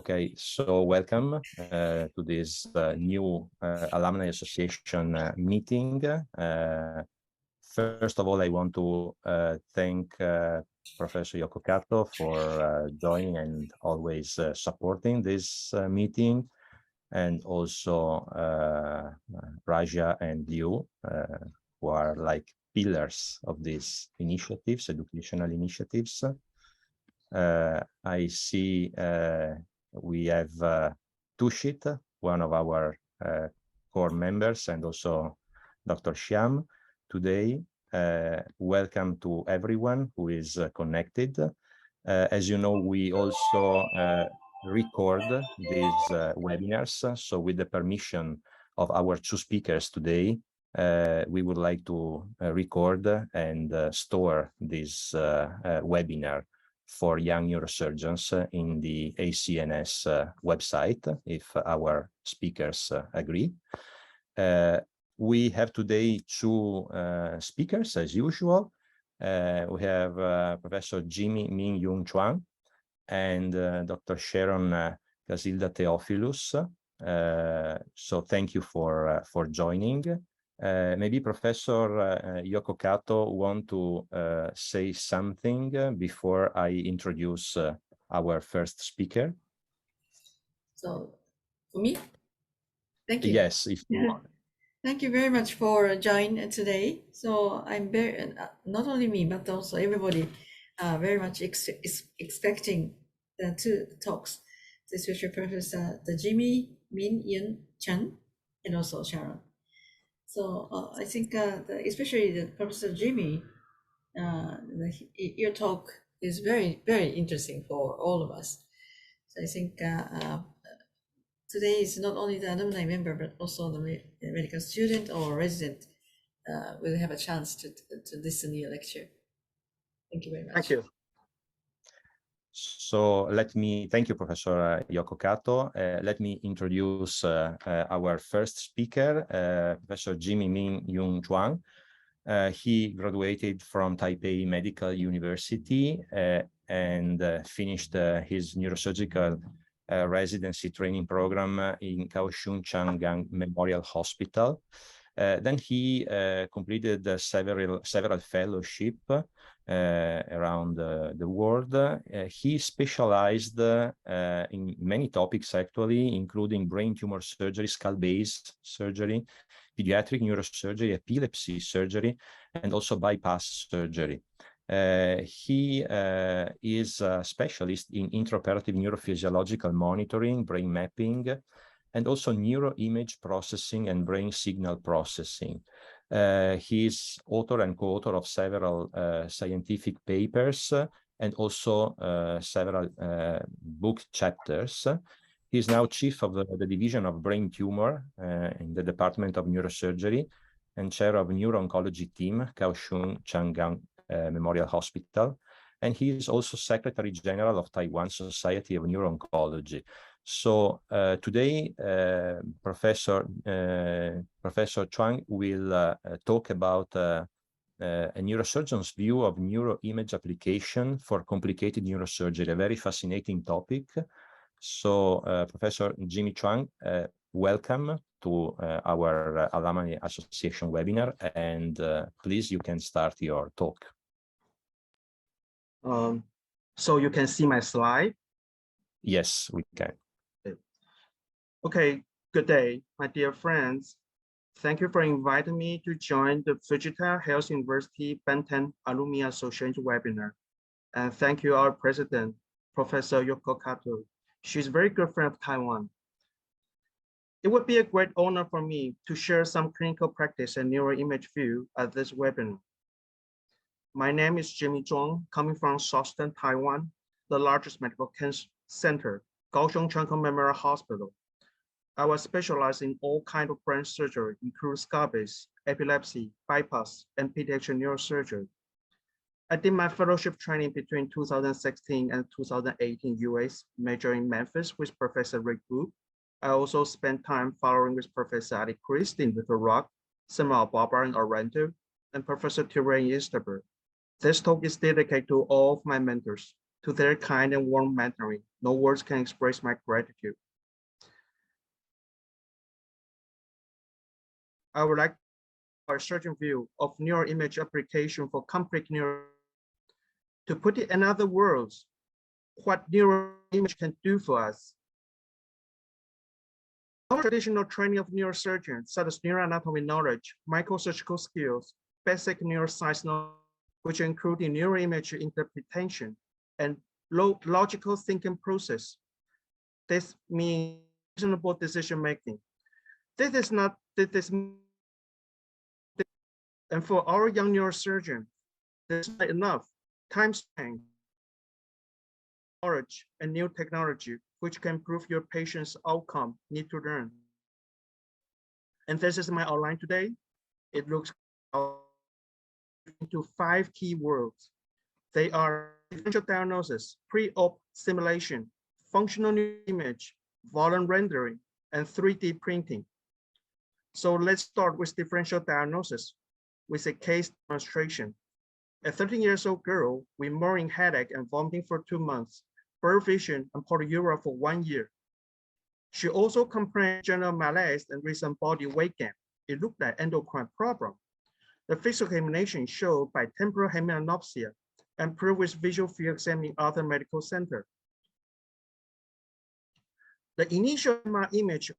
Okay, so welcome to this new Alumni Association meeting. First of all, I want to thank Professor Yoko Kato for joining and always supporting this meeting, and also Raja and you, who are like pillars of these initiatives, educational initiatives. I see we have Tushit, one of our core members, and also Dr. Shyam today. Welcome to everyone who is connected. As you know, we also record these webinars. So with the permission of our two speakers today, we would like to record and store this webinar for young neurosurgeons in the ACNS website, if our speakers agree. We have today two speakers, as usual. We have Professor Jimmy Ming-Jung Chuang and Dr. Sharon Casilda Theophilus. So thank you for joining. Maybe Professor Yoko Kato want to say something before I introduce our first speaker. So, for me? Thank you. Yes, if you want. Thank you very much for joining today. So I'm very, not only me, but also everybody very much expecting the two talks, especially Professor Jimmy Ming-Jung Chuang and also Sharon. So I think especially the Professor Jimmy, your talk is very, very interesting for all of us. So I think today is not only the alumni member, but also the medical student or resident will have a chance to listen to your lecture. Thank you very much. Thank you. So let me thank you, Professor Yoko Kato. Let me introduce our first speaker, Professor Jimmy Ming-Jung Chuang. He graduated from Taipei Medical University and finished his neurosurgical residency training program in Kaohsiung Chang'an Memorial Hospital. Then he completed several fellowships around the world. He specialized in many topics, actually, including brain tumor surgery, skull-based surgery, pediatric neurosurgery, epilepsy surgery, and also bypass surgery. He is a specialist in intraoperative neurophysiological monitoring, brain mapping, and also neuroimage processing and brain signal processing. He is author and co-author of several scientific papers and also several book chapters. He is now chief of the division of brain tumor in the Department of Neurosurgery and chair of neuro-oncology team, Kaohsiung Chang'an Memorial Hospital. And he is also Secretary General of Taiwan Society of Neuro-Oncology. So today, Professor Chuang will talk about a neurosurgeon's view of neuroimage application for complicated neurosurgery, a very fascinating topic. So Professor Jimmy Chuang, welcome to our Alumni Association webinar, and please, you can start your talk. So you can see my slide? Yes, we can. Okay, good day, my dear friends. Thank you for inviting me to join the Fujita Health University Bantane Alumni Association webinar. And thank you, our president, Professor Yoko Kato. She's a very good friend of Taiwan. It would be a great honor for me to share some clinical practice and neuroimage view at this webinar. My name is Jimmy Zhuang, coming from Southern Taiwan, the largest medical cancer center, Kaohsiung Chang'an Memorial Hospital. I was specialized in all kinds of brain surgery, including skull-based, epilepsy, bypass, and pediatric neurosurgery. I did my fellowship training between 2016 and 2018 US, majoring in Memphis with Professor Rick Boop. I also spent time following with Professor Ali Christ in Little Rock, Samuel Barber in Orlando, and Professor Ture in Istanbul. This talk is dedicated to all of my mentors, to their kind and warm mentoring. No words can express my gratitude. I would like our surgeon view of neuroimage application for complex neuro. To put it in other words, what neuroimage can do for us. Our traditional training of neurosurgeons, such as neuroanatomy knowledge, microsurgical skills, basic neuroscience knowledge, which include the neuroimage interpretation and logical thinking process. This means reasonable decision making. And for our young neurosurgeon, there's not enough time spent, knowledge, and new technology, which can improve your patient's outcome, need to learn. And this is my outline today. It looks into 5 key words. They are differential diagnosis, pre-op simulation, functional image, volume rendering, and 3D printing. So let's start with differential diagnosis with a case demonstration. A 13-year-old girl with morning headache and vomiting for 2 months, blurred vision and polyuria for 1 year. She also complained general malaise and recent body weight gain. It looked like endocrine problem. The physical examination showed by temporal hemianopsia and previous visual field exam in other medical center. The initial image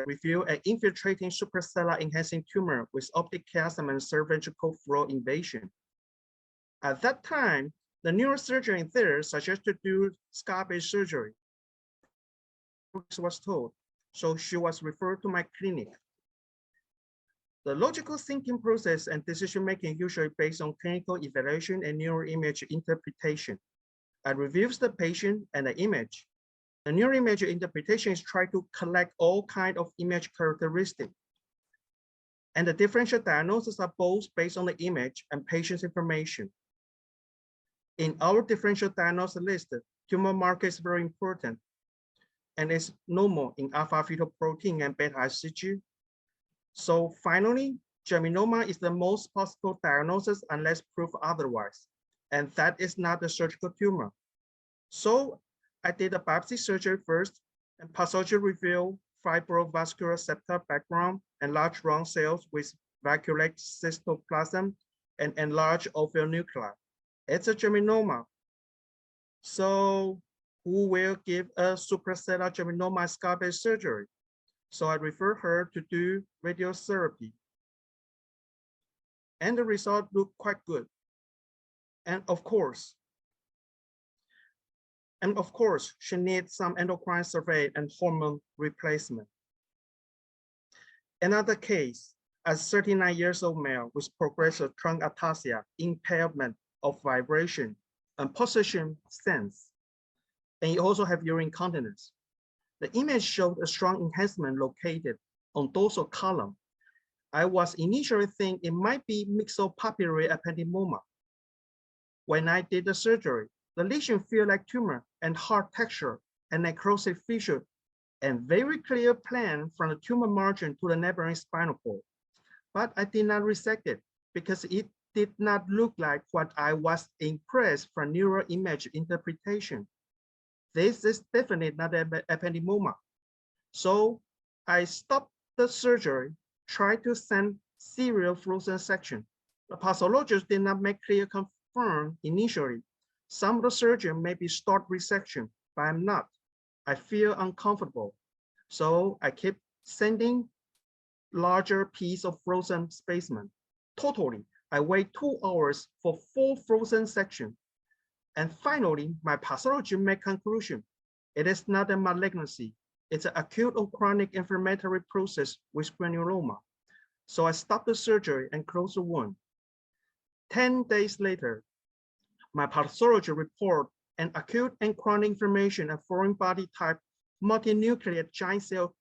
revealed an infiltrating suprasellar enhancing tumor with optic chiasm and cervical floor invasion. At that time, the neurosurgeon there suggested to do scar-based surgery. Was told, so she was referred to my clinic. The logical thinking process and decision-making usually based on clinical evaluation and neuroimage interpretation. I reviews the patient and the image. The neuroimage interpretation is trying to collect all kinds of image characteristics. And the differential diagnosis are both based on the image and patient's information. In our differential diagnosis list, tumor marker is very important and it's normal in alpha-fetoprotein and beta-ICG. So finally, geminoma is the most possible diagnosis unless proved otherwise, and that is not a surgical tumor. So I did a biopsy surgery first, and pathology revealed fibrovascular septal background and large round cells with vacuolate cystoplasm and enlarged oval nuclei. It's a geminoma. So who will give a suprasellar geminoma scar-based surgery? So I refer her to do radiotherapy. And the result looked quite good. And of course, she needs some endocrine survey and hormone replacement. Another case, a 39-year-old male with progressive trunk ataxia, impairment of vibration and position sense. And he also have urine incontinence. The image showed a strong enhancement located on dorsal column. I was initially thinking it might be myxopapillary ependymoma. When I did the surgery, the lesion feel like tumor and hard texture and necrotic fissure and very clear plan from the tumor margin to the neighboring spinal cord. But I did not resect it because it did not look like what I was impressed from neuroimage interpretation. This is definitely not an ependymoma. So I stopped the surgery, tried to send serial frozen section. The pathologist did not make clear confirm initially. Some of the surgeon maybe start resection, but I'm not. I feel uncomfortable. So I keep sending larger piece of frozen specimen. Totally, I wait 2 hours for full frozen section. And finally, my pathology made conclusion. It is not a malignancy. It's an acute or chronic inflammatory process with granuloma. So I stopped the surgery and closed the wound. 10 days later, my pathology report an acute and chronic inflammation of foreign body type multinucleate giant cell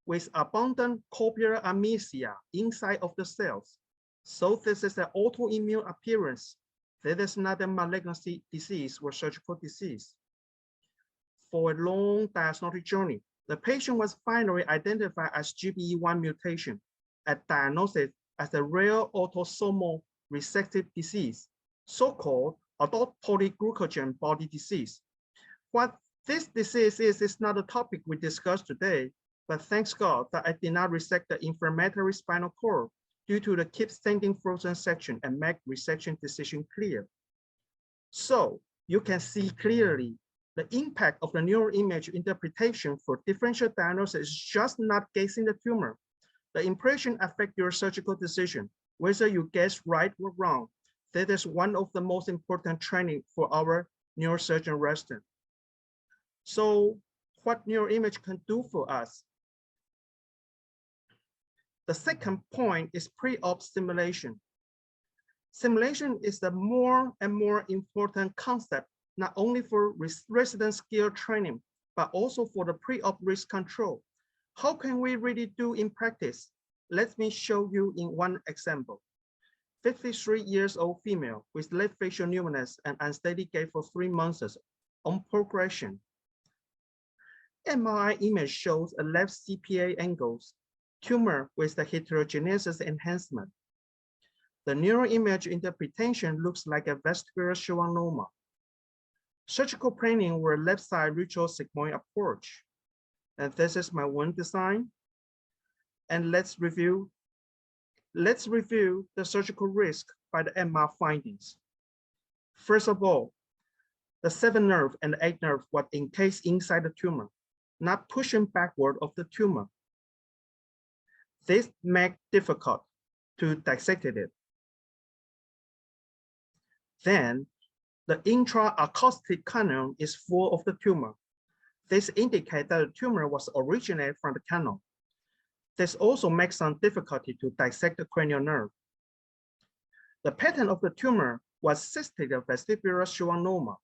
with abundant copial amesia inside of the cells. So this is an autoimmune appearance. That is not a malignancy disease or surgical disease. For a long diagnostic journey, the patient was finally identified as GBE1 mutation and diagnosed as a rare autosomal recessive disease, so-called adult polyglucogen body disease. What this disease is not a topic we discussed today, but thanks God that I did not resect the inflammatory spinal cord due to the keep standing frozen section and make resection decision clear. So you can see clearly the impact of the neuroimage interpretation for differential diagnosis is just not guessing the tumor. The impression affects your surgical decision, whether you guess right or wrong. That is one of the most important training for our neurosurgeon resident. So what neuroimage can do for us? The second point is pre-op simulation. Simulation is the more and more important concept, not only for resident skill training, but also for the pre-op risk control. How can we really do in practice? Let me show you in one example. 53 years old female with left facial pneumonis and unsteady gait for 3 months on progression. MRI image shows a left CPA angles, tumor with the heterogeneous enhancement. The neuroimage interpretation looks like a vestibular schwannoma. Surgical planning were left side retrosigmoid approach. And this is my one design. And let's review the surgical risk by the MR findings. First of all, the 7th nerve and the 8th nerve was encased inside the tumor, not pushing backward of the tumor. This makes it difficult to dissect it. Then, the intra-acoustic canal is full of the tumor. This indicates that the tumor was originated from the canal. This also makes some difficulty to dissect the cranial nerve. The pattern of the tumor was cystic vestibular schwannoma.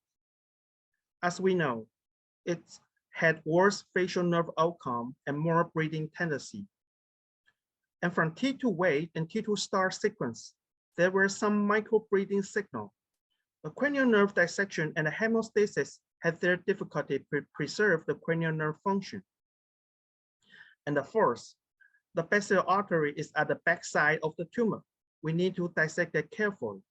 As we know, it had worse facial nerve outcome and more breathing tendency. And from T2 wave and T2 star sequence, there were some micro-breathing signal. The cranial nerve dissection and the hemostasis had their difficulty to preserve the cranial nerve function. And the fourth, the basilar artery is at the backside of the tumor. We need to dissect it carefully.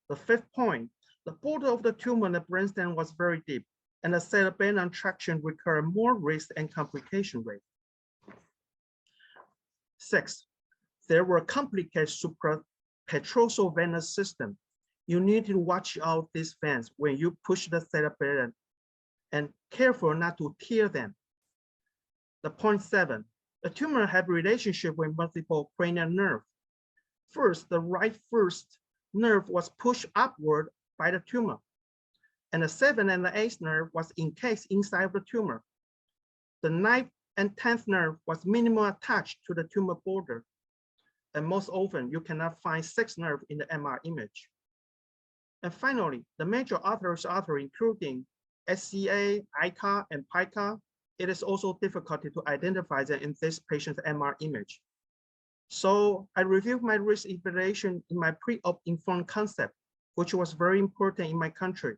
The fifth point, the border of the tumor in the brainstem was very deep, and the cerebellum traction required more risk and complication rate. Sixth, there were complicated suprapetrosal venous system. You need to watch out these veins when you push the cerebellum and careful not to tear them. The point 7, the tumor had relationship with multiple cranial nerve. First, the right first nerve was pushed upward by the tumor, and the 7th and the 8th nerve was encased inside of the tumor. The 9th and 10th nerve was minimally attached to the tumor border, and most often you cannot find 6th nerve in the MR image. And finally, the major arteries, including SCA, ICA, and PICA, it is also difficult to identify them in this patient's MR image. So I reviewed my risk evaluation in my pre-op informed concept, which was very important in my country.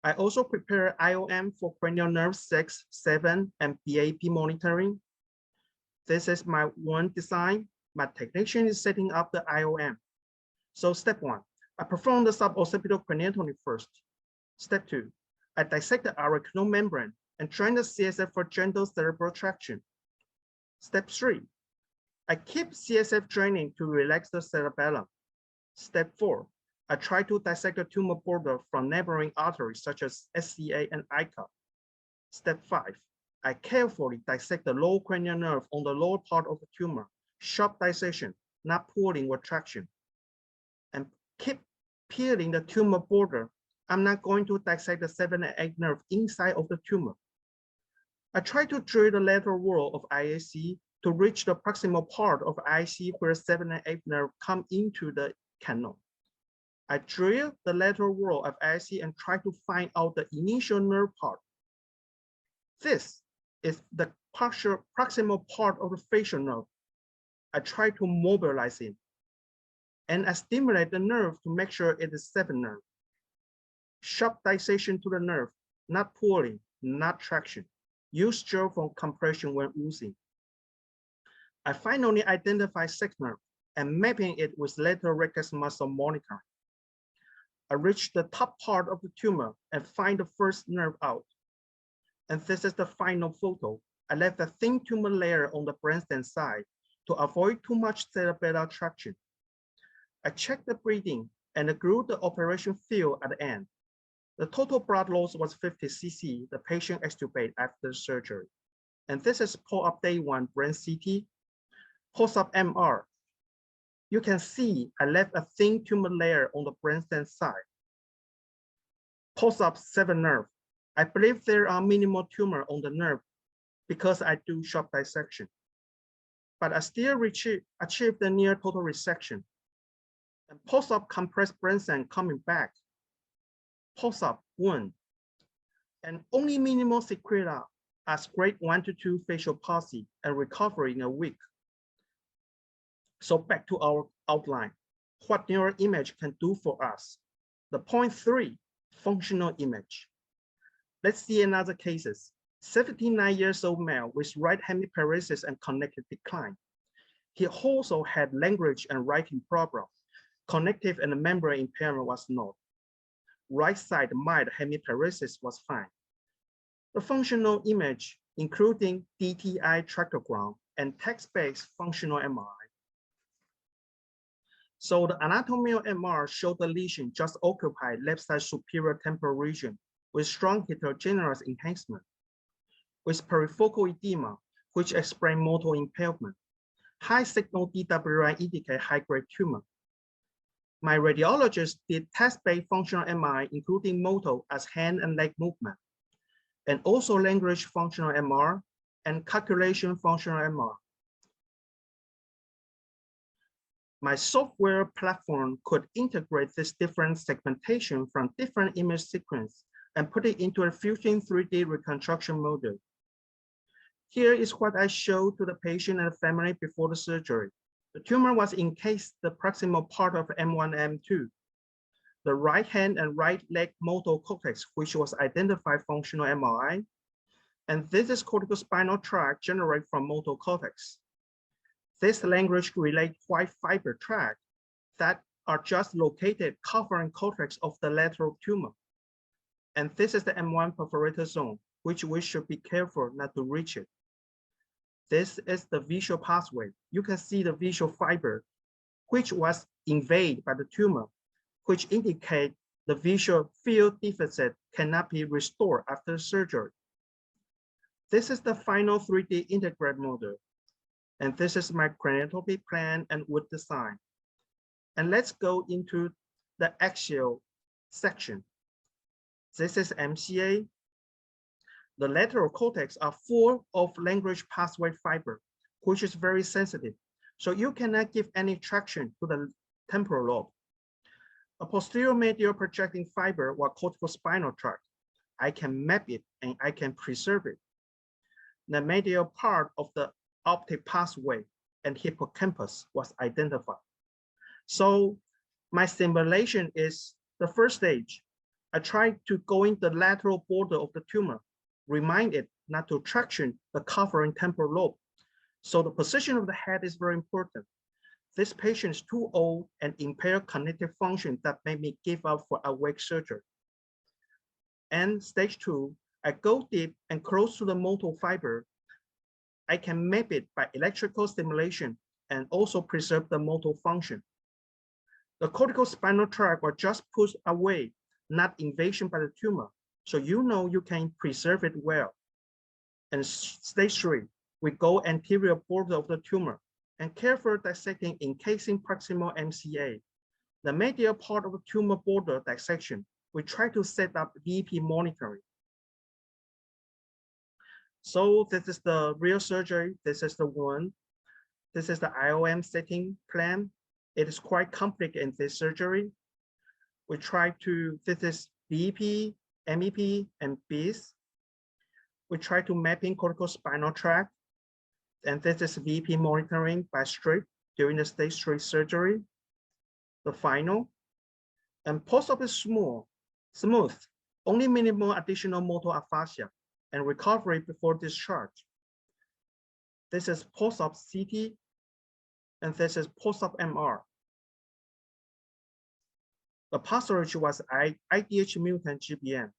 I also prepared IOM for cranial nerve 6, 7, and BAP monitoring. This is my one design. My technician is setting up the IOM. So step 1, I perform the suboccipital craniotomy first. Step 2, I dissect the arachnoid membrane and train the CSF for gentle cerebral traction. Step 3, I keep CSF draining to relax the cerebellum. Step 4, I try to dissect the tumor border from neighboring arteries such as SCA and ICA. Step 5, I carefully dissect the lower cranial nerve on the lower part of the tumor, sharp dissection, not pulling or traction, and keep peeling the tumor border. I'm not going to dissect the 7th and 8th nerve inside of the tumor. I try to drill the lateral wall of IAC to reach the proximal part of IAC where 7th and 8th nerve come into the canal. I drill the lateral wall of IAC and try to find out the initial nerve part. This is the proximal part of the facial nerve. I try to mobilize it, and I stimulate the nerve to make sure it is 7th nerve. Sharp dissection to the nerve, not pulling, not traction. Use gel for compression when oozing. I finally identify 6th nerve and mapping it with lateral rectus muscle monitoring. I reach the top part of the tumor and find the first nerve out. And this is the final photo. I left a thin tumor layer on the brainstem side to avoid too much cerebellar traction. I checked the breathing and grew the operation field at the end. The total blood loss was 50 cc. The patient extubated after surgery. And this is post-op day 1 brain CT, post-op MR. You can see I left a thin tumor layer on the brainstem side. Post-op 7 nerve. I believe there are minimal tumor on the nerve because I do sharp dissection. But I still achieved the near total resection. And post-op compressed brainstem coming back. Post-op wound. And only minimal sequela as grade 1 to 2 facial palsy and recovery in a week. So back to our outline. What neural image can do for us. The point 3, functional image. Let's see another cases. 79 years old male with right hemiparesis and connective decline. He also had language and writing problem. Connective and membrane impairment was not. Right side mild hemiparesis was fine. The functional image, including DTI tractogram and text-based functional MRI. So the anatomical MR showed the lesion just occupied left side superior temporal region with strong heterogeneous enhancement, with perifocal edema, which explain motor impairment. High signal DWI indicate high-grade tumor. My radiologist did test-based functional MRI, including motor as hand and leg movement, and also language functional MR and calculation functional MR. My software platform could integrate this different segmentation from different image sequence and put it into a Fusion 3D reconstruction model. Here is what I showed to the patient and family before the surgery. The tumor was encased the proximal part of M1 and M2. The right hand and right leg motor cortex, which was identified functional MRI. And this is corticospinal tract generated from motor cortex. This language relate white fiber tract that are just located covering cortex of the lateral tumor. And this is the M1 perforator zone, which we should be careful not to reach it. This is the visual pathway. You can see the visual fiber, which was invaded by the tumor, which indicate the visual field deficit cannot be restored after surgery. This is the final 3D integrated model. And this is my craniotopy plan and wood design. And let's go into the axial section. This is MCA. The lateral cortex are full of language pathway fiber, which is very sensitive. So you cannot give any traction to the temporal lobe. A posterior medial projecting fiber was corticospinal tract. I can map it and I can preserve it. The medial part of the optic pathway and hippocampus was identified. So my simulation is the first stage. I tried to go in the lateral border of the tumor, remind it not to traction the covering temporal lobe. So the position of the head is very important. This patient is too old and impaired cognitive function that made me give up for awake surgery. And stage 2, I go deep and close to the motor fiber. I can map it by electrical stimulation and also preserve the motor function. The corticospinal tract was just pushed away, not invasion by the tumor. So you know you can preserve it well. And stage 3, we go anterior border of the tumor and careful dissecting encasing proximal MCA. The medial part of the tumor border dissection, we try to set up VP monitoring. So this is the real surgery. This is the one. This is the IOM setting plan. It is quite complex in this surgery. We try to, this is VP, MEP, and BIS. We try to mapping corticospinal tract. And this is VP monitoring by strip during the stage 3 surgery. The final. And post-op is smooth, only minimal additional motor aphasia and recovery before discharge. This is post-op CT, and this is post-op MR. The pathology was IDH mutant GBM.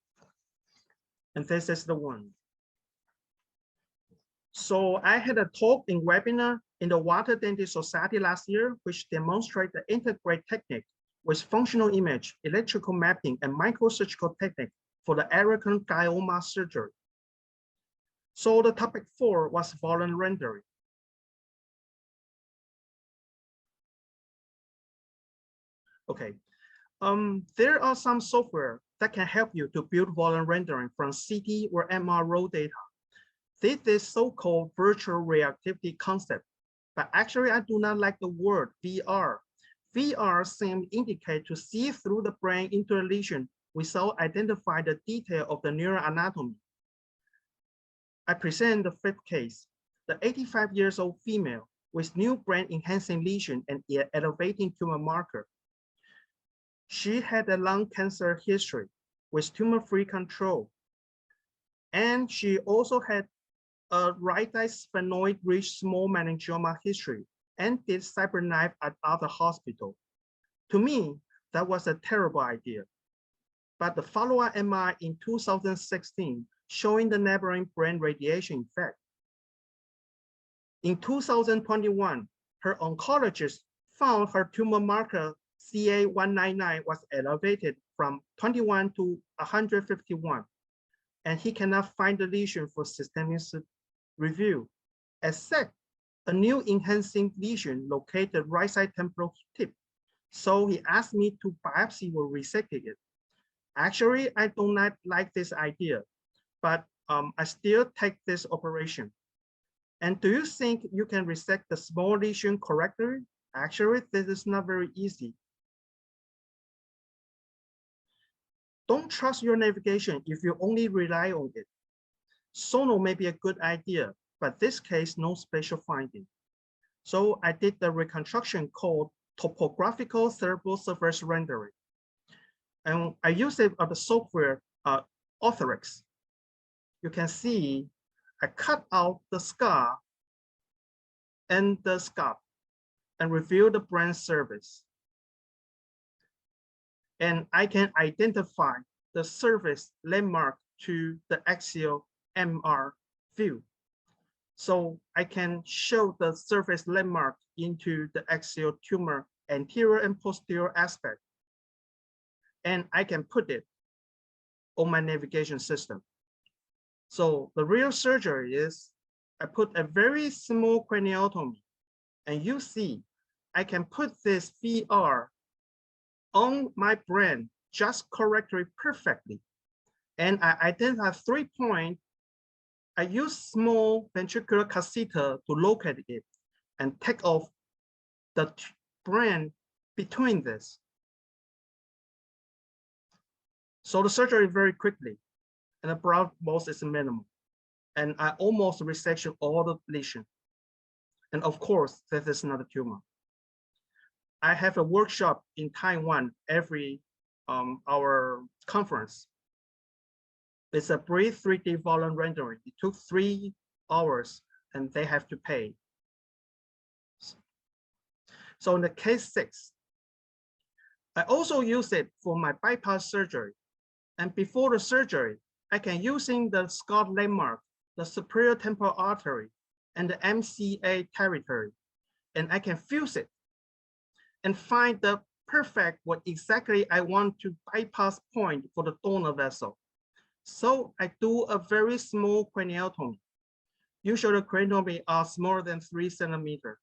And this is the one. So I had a talk in webinar in the Water Dentist Society last year, which demonstrated the integrate technique with functional image, electrical mapping, and microsurgical technique for the arachnoid glioma surgery. So the topic 4 was volume rendering. Okay, there are some software that can help you to build volume rendering from CT or MR raw data. This is so-called virtual reactivity concept, but actually I do not like the word VR. VR seems indicate to see through the brain into a lesion without identifying the detail of the neural anatomy. I present the 5th case, the 85-year-old female with new brain enhancing lesion and elevating tumor marker. She had a lung cancer history with tumor-free control. And she also had a right-eye sphenoid ridge small meningioma history and did cyberknife at other hospital. To me, that was a terrible idea. But the follow-up MRI in 2016 showing the neighboring brain radiation effect. In 2021, her oncologist found her tumor marker CA199 was elevated from 21 to 151, and he cannot find the lesion for systemic review, except a new enhancing lesion located right side temporal tip. So he asked me to biopsy or resect it. Actually, I do not like this idea, but I still take this operation. And do you think you can resect the small lesion correctly? Actually, this is not very easy. Don't trust your navigation if you only rely on it. Sono may be a good idea, but this case, no special finding. So I did the reconstruction called topographical cerebral surface rendering. And I use it on the software Orthorex. You can see I cut out the scar and the scalp and reveal the brain surface. And I can identify the surface landmark to the axial MR view. So I can show the surface landmark into the axial tumor anterior and posterior aspect. And I can put it on my navigation system. So the real surgery is I put a very small craniotomy, and you see I can put this VR on my brain just correctly, perfectly. And I identify 3 points. I use small ventricular catheter to locate it and take off the brain between this. So the surgery very quickly, and the brow loss is minimal. And I almost resection all the lesion. And of course, this is not a tumor. I have a workshop in Taiwan every our conference. It's a brief 3D volume rendering. It took 3 hours and they have to pay. So in the case 6, I also use it for my bypass surgery. And before the surgery, I can using the scar landmark, the superior temporal artery, and the MCA territory, and I can fuse it and find the perfect what exactly I want to bypass point for the donor vessel. So I do a very small craniotomy. Usually craniotomy are smaller than 3 centimeters,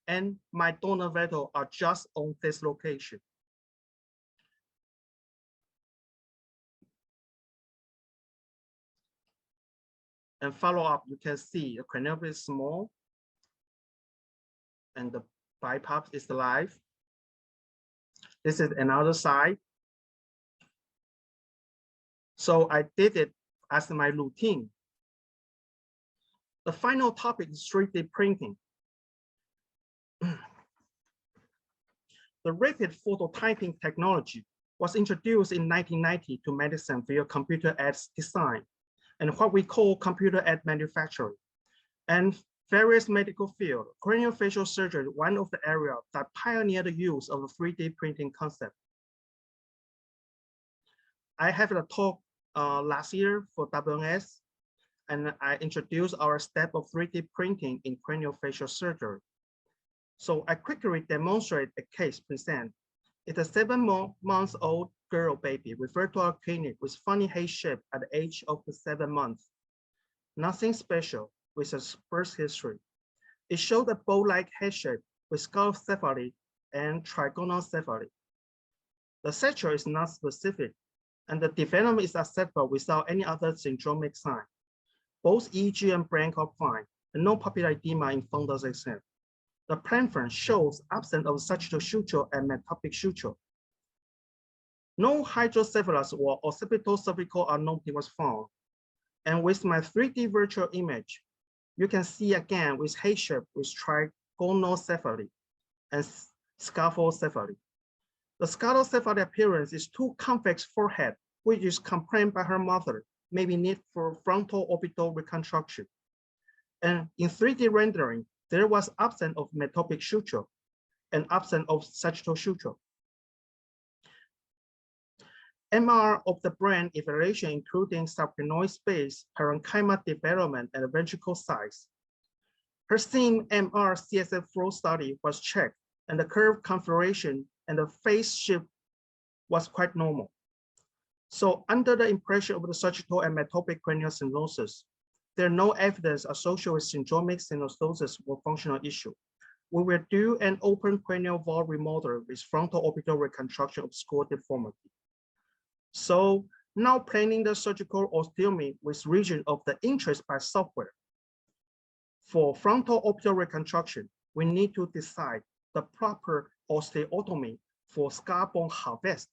and my donor vessel are just on this location. And follow up, you can see the craniotomy is small and the bypass is live. This is another side. So I did it as my routine. The final topic is 3D printing. The rapid phototyping technology was introduced in 1990 to medicine via computer-aided design and what we call computer-aided manufacturing. And various medical fields, craniofacial surgery, one of the areas that pioneered the use of the 3D printing concept. I have a talk last year for WNS, and I introduced our step of 3D printing in craniofacial surgery. So I quickly demonstrate a case present. It's a 7-month-old girl baby referred to our clinic with funny head shape at the age of 7 months. Nothing special with a birth history. It showed a bowl-like head shape with sclerocephaly and trigonocephaly. The stature is not specific, and the development is acceptable without any other syndromic sign. Both EEG and brain are fine, and no papillary edema in fundus exam. The preference shows absence of sagittal suture and metopic suture. No hydrocephalus or occipital cervical anomaly was found. And with my 3D virtual image, you can see again with head shape with trigonocephaly and scaphocephaly. The scaphocephaly appearance is too convex forehead, which is complained by her mother, maybe need for frontal orbital reconstruction. And in 3D rendering, there was absence of metopic suture and absence of sagittal suture. MR of the brain evaluation, including subcranial space, parenchyma development, and ventricle size. Her SIM MR CSF flow study was checked, and the curve configuration and the phase shift was quite normal. So under the impression of the sagittal and metopic cranial stenosis, there are no evidence associated with syndromic stenosis or functional issue. We will do an open cranial valve remodel with frontal orbital reconstruction of skull deformity. So now planning the surgical osteotomy with region of the interest by software. For frontal orbital reconstruction, we need to decide the proper osteotomy for scar bone harvest.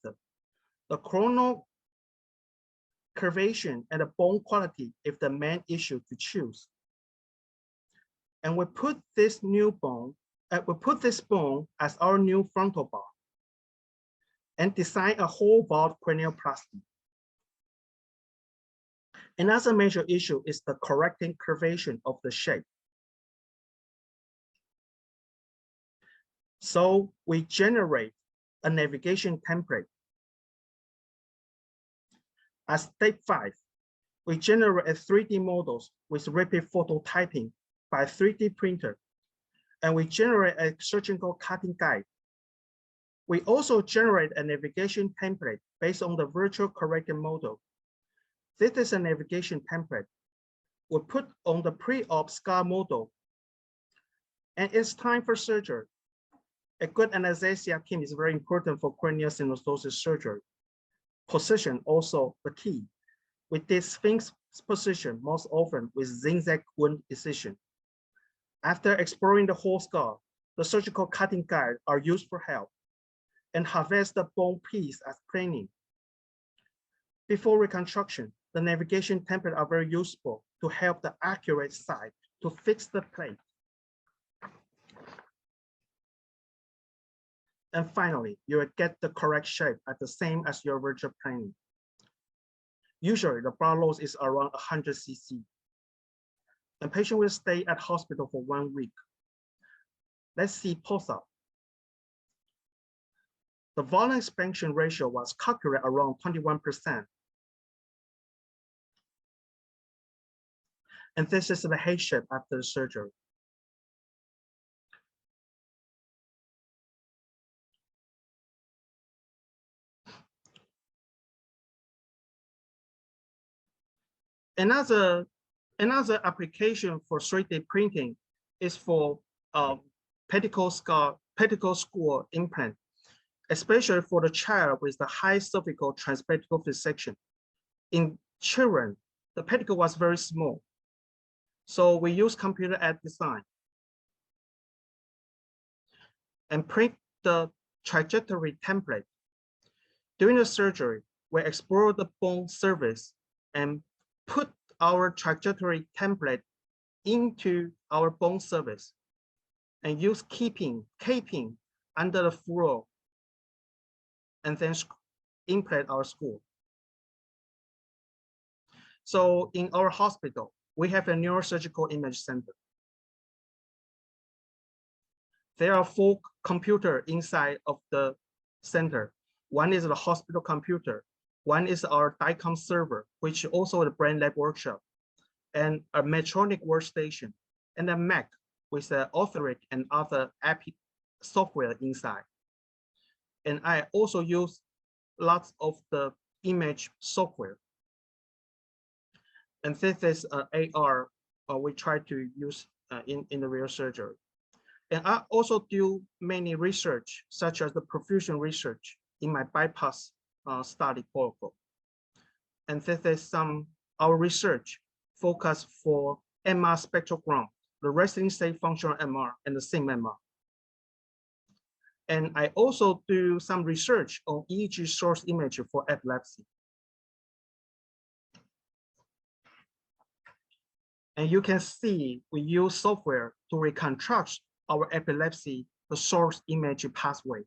The coronal curvature and the bone quality is the main issue to choose. And we put this bone as our new frontal bar and design a whole valve cranioplasty. Another major issue is the correcting curvature of the shape. So we generate a navigation template. At step 5, we generate a 3D models with rapid phototyping by 3D printer, and we generate a surgical cutting guide. We also generate a navigation template based on the virtual corrected model. This is a navigation template. We put on the pre-op scar model, and it's time for surgery. A good anesthesia team is very important for cranial synostosis surgery. Position also the key. We did Sphinx position most often with zigzag wound incision. After exploring the whole skull, the surgical cutting guide are used for help and harvest the bone piece as planning. Before reconstruction, the navigation templates are very useful to help the accurate site to fix the plate. And finally, you will get the correct shape at the same as your virtual planning. Usually, the blood loss is around 100 cc. And patient will stay at hospital for 1 week. Let's see post-op. The volume expansion ratio was calculated around 21%. And this is the head shape after the surgery. Another application for 3D printing is for pedicle skull implant, especially for the child with the high cervical transpedicle fixation. In children, the pedicle was very small, so we use computer-aided design and print the trajectory template. During the surgery, we explore the bone surface and put our trajectory template into our bone surface and use caping under the floor and then implant our skull. So in our hospital, we have a neurosurgical image center. There are 4 computers inside of the center. One is the hospital computer, One is our DICOM server, which also the brain lab workshop, and a Medtronic workstation, and a Mac with the Authoric and other app software inside. And I also use lots of the image software. And this is AR we try to use in the real surgery. And I also do many research, such as the perfusion research in my bypass study protocol. And this is our research focus for MR spectrogram, the resting state functional MR, and the SIM MR. And I also do some research on EEG source image for epilepsy. And you can see we use software to reconstruct our epilepsy, the source image pathway.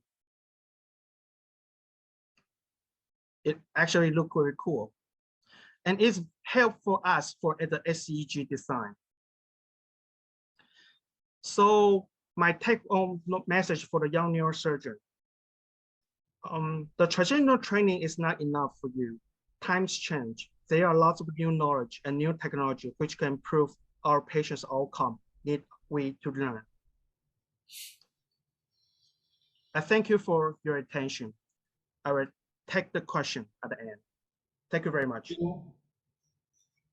It actually looks very cool. And it's helpful us for the SEEG design. So my take-home message for the young neurosurgeon. The traditional training is not enough for you. Times change. There are lots of new knowledge and new technology which can improve our patients' outcome. Need we to learn. I thank you for your attention. I will take the question at the end. Thank you very much.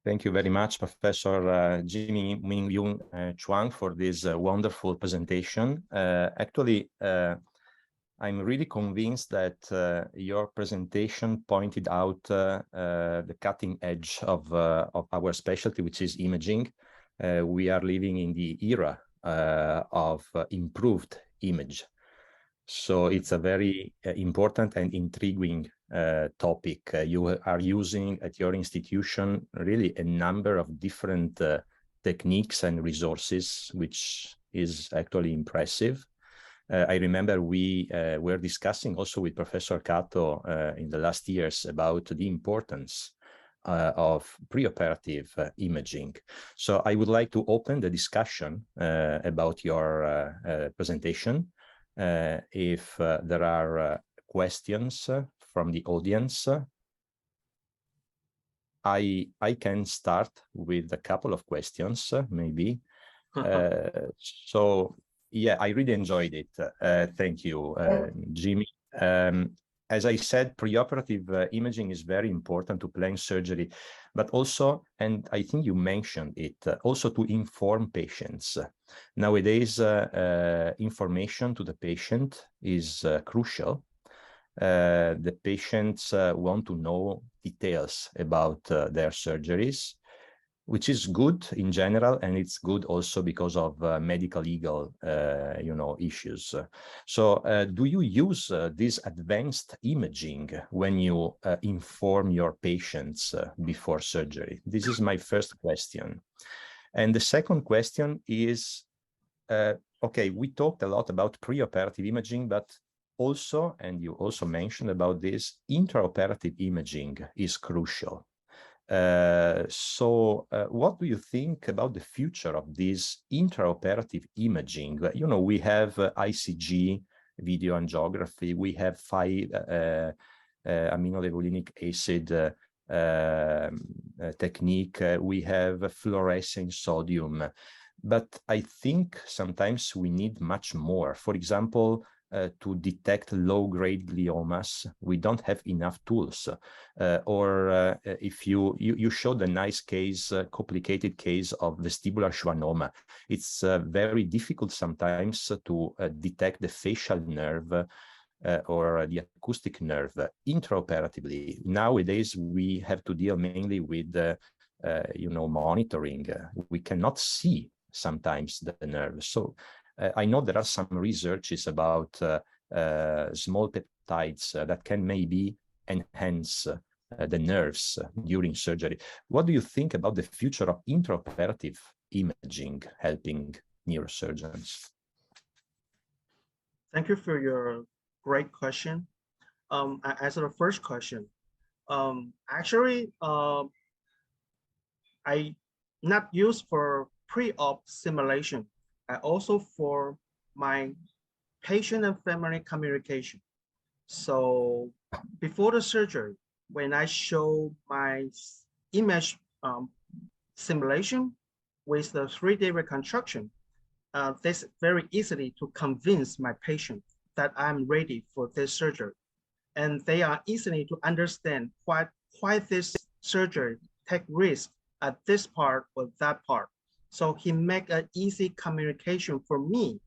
Thank you very much, Professor Jimmy Ming-Jung Chuang, for this wonderful presentation. Actually, I'm really convinced that your presentation pointed out the cutting edge of our specialty, which is imaging. We are living in the era of improved image. So it's a very important and intriguing topic. You are using at your institution really a number of different techniques and resources, which is actually impressive. I remember we were discussing also with Professor Cato in the last years about the importance of preoperative imaging. So I would like to open the discussion about your presentation. If there are questions from the audience, I can start with a couple of questions, maybe. So, yeah, I really enjoyed it. Thank you, Jimmy. As I said, preoperative imaging is very important to plan surgery, but also, and I think you mentioned it, also to inform patients. Nowadays, information to the patient is crucial. The patients want to know details about their surgeries, which is good in general, and it's good also because of medical legal, issues. So, do you use this advanced imaging when you inform your patients before surgery? This is my first question. And the second question is, okay, we talked a lot about preoperative imaging, but also, and you also mentioned about this, intraoperative imaging is crucial. So what do you think about the future of this intraoperative imaging? You know, we have ICG, video angiography, we have 5-aminolevulinic acid technique, we have fluorescent sodium, but I think sometimes we need much more. For example, to detect low-grade gliomas, we don't have enough tools. If you showed a nice case, complicated case of vestibular schwannoma, it's very difficult sometimes to detect the facial nerve or the acoustic nerve intraoperatively. Nowadays, we have to deal mainly with, monitoring. We cannot see sometimes the nerve. So I know there are some researches about small peptides that can maybe enhance the nerves during surgery. What do you think about the future of intraoperative imaging helping neurosurgeons? Thank you for your great question. I answer the first question. I not used for pre-op simulation. I also for my patient and family communication. So before the surgery, when I show my image simulation with the 3D reconstruction, this very easily to convince my patient that I'm ready for this surgery. And they are easily to understand why this surgery take risk at this part or that part. So he make an easy communication for me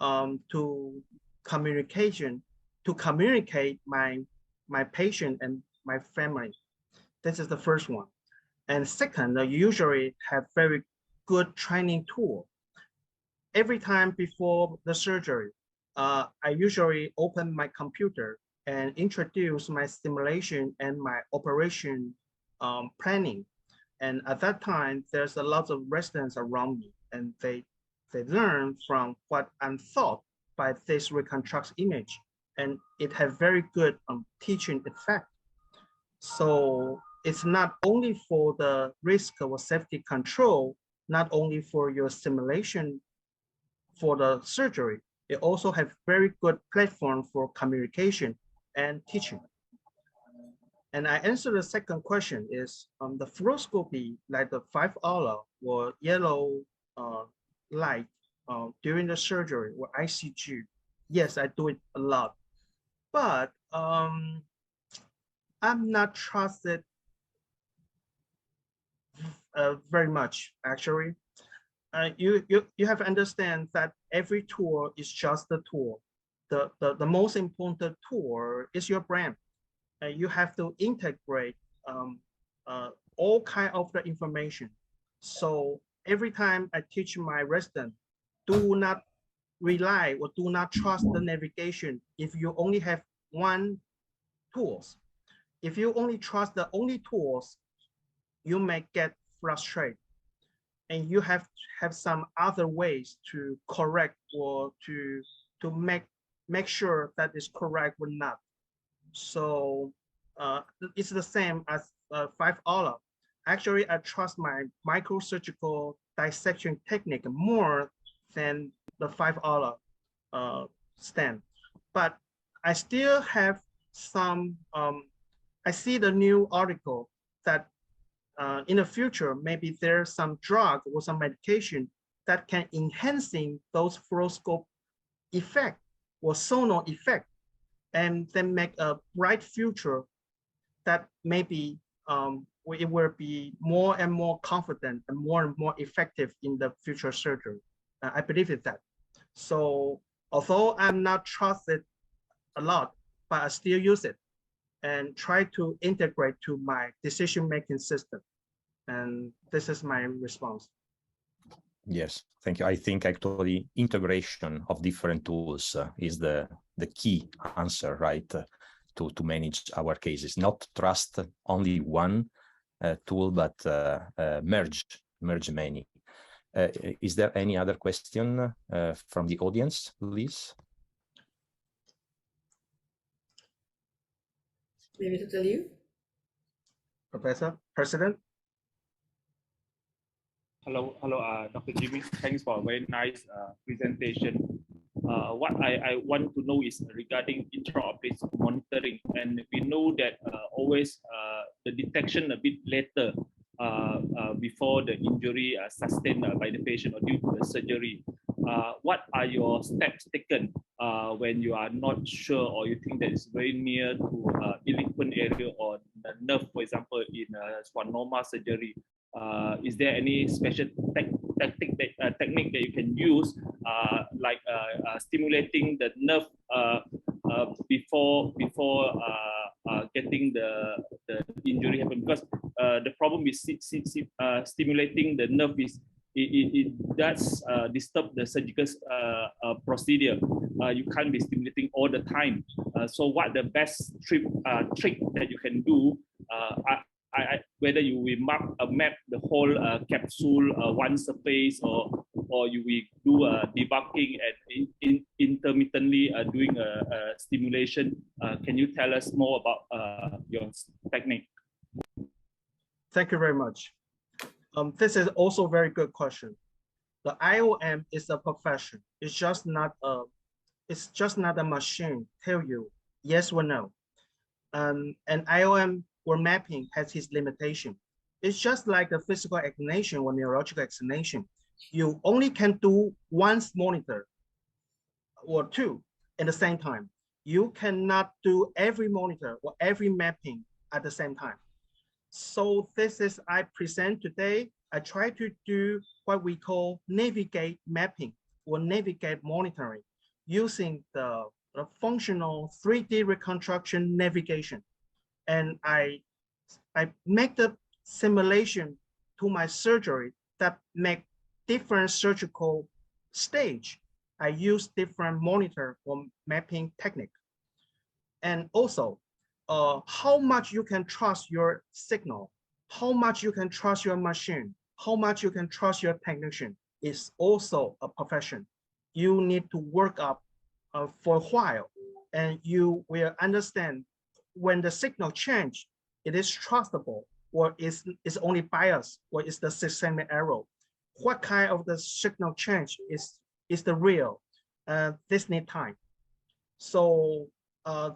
to communicate my patient and my family. This is the first one. And second, I usually have very good training tool. Every time before the surgery, I usually open my computer and introduce my simulation and my operation planning. And at that time, there's a lot of residents around me, and they learn from what I'm taught by this reconstruct image, and it has very good teaching effect. So it's not only for the risk or safety control, not only for your simulation for the surgery, it also has very good platform for communication and teaching. And I answer the second question is the fluoroscopy, like the 5-hour or yellow light during the surgery or ICG. Yes, I do it a lot, but I'm not trusted very much actually. You have to understand that every tool is just a tool. The most important tool is your brain. You have to integrate all kind of the information. So every time I teach my resident, do not rely or do not trust the navigation if you only have one tools. If you only trust the only tools, you may get frustrated. And you have to have some other ways to correct or to make sure that is correct or not. So it's the same as 5-hour. Actually, I trust my microsurgical dissection technique more than the 5-hour stand. But I still have some, I see the new article that in the future, maybe there's some drug or some medication that can enhancing those fluoroscope effect or sonal effect, and then make a bright future that maybe it will be more and more confident and more effective in the future surgery. I believe in that. So although I'm not trusted a lot, but I still use it and try to integrate to my decision-making system. And this is my response. Yes, thank you. I think actually integration of different tools is the key answer, right? To manage our cases, not trust only one tool, but merge many. Is there any other question from the audience, please? Maybe Dr. Liu? Professor, President? Hello, Dr. Jimmy. Thanks for a very nice presentation. What I want to know is regarding intraoperative monitoring, and we know that always the detection a bit later before the injury sustained by the patient or due to the surgery. What are your steps taken when you are not sure or you think that it's very near to delinquent area or the nerve, for example, in schwannoma surgery? Is there any special technique that you can use, like stimulating the nerve before getting the injury happen? Because the problem with stimulating the nerve is it does disturb the surgical procedure. You can't be stimulating all the time. So what the best trick that you can do? Whether you will map the whole capsule one surface, or you will do debugging and intermittently doing a stimulation. Can you tell us more about your technique? Thank you very much. This is also a very good question. The IOM is a profession. It's just not a machine tell you yes or no. and IOM or mapping has its limitation. It's just like a physical examination or neurological examination. You only can do one monitor or two at the same time. You cannot do every monitor or every mapping at the same time. So this is I present today. I try to do what we call navigate mapping or navigate monitoring using the functional 3D reconstruction navigation. And I make the simulation to my surgery that make different surgical stage. I use different monitor or mapping technique. And also, how much you can trust your signal, how much you can trust your machine, how much you can trust your technician is also a profession. You need to work up for a while, and you will understand when the signal change, it is trustable, or is only bias, or is the systemic error. What kind of the signal change is the real? This need time. So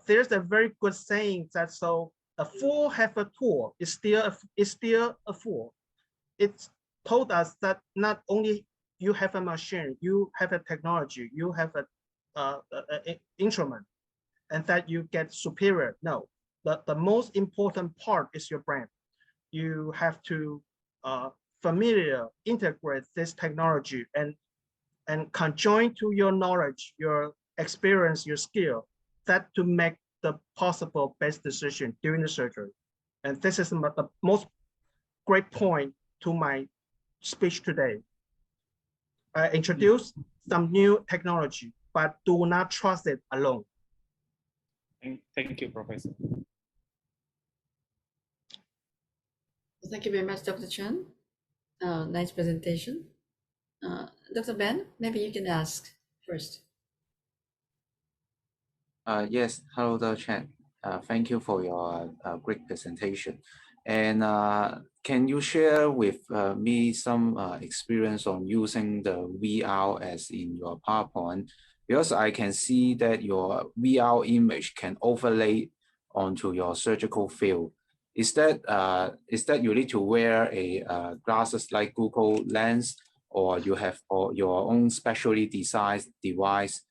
there's a very good saying that so a fool have a tool is still a fool. It's told us that not only you have a machine, you have a technology, you have a instrument, and that you get superior. No, the most important part is your brain. You have to integrate this technology and conjoin to your knowledge, your experience, your skill, that to make the possible best decision during the surgery. And this is the most great point to my speech today. I introduce some new technology, but do not trust it alone. Thank you, Professor. Thank you very much, Dr. Chen. Nice presentation. Dr. Ben, maybe you can ask first. Yes, hello, Dr. Chen. Thank you for your great presentation. And can you share with me some experience on using the VR as in your PowerPoint? Because I can see that your VR image can overlay onto your surgical field. Is that you need to wear a glasses like Google Lens, or you have your own specially designed device?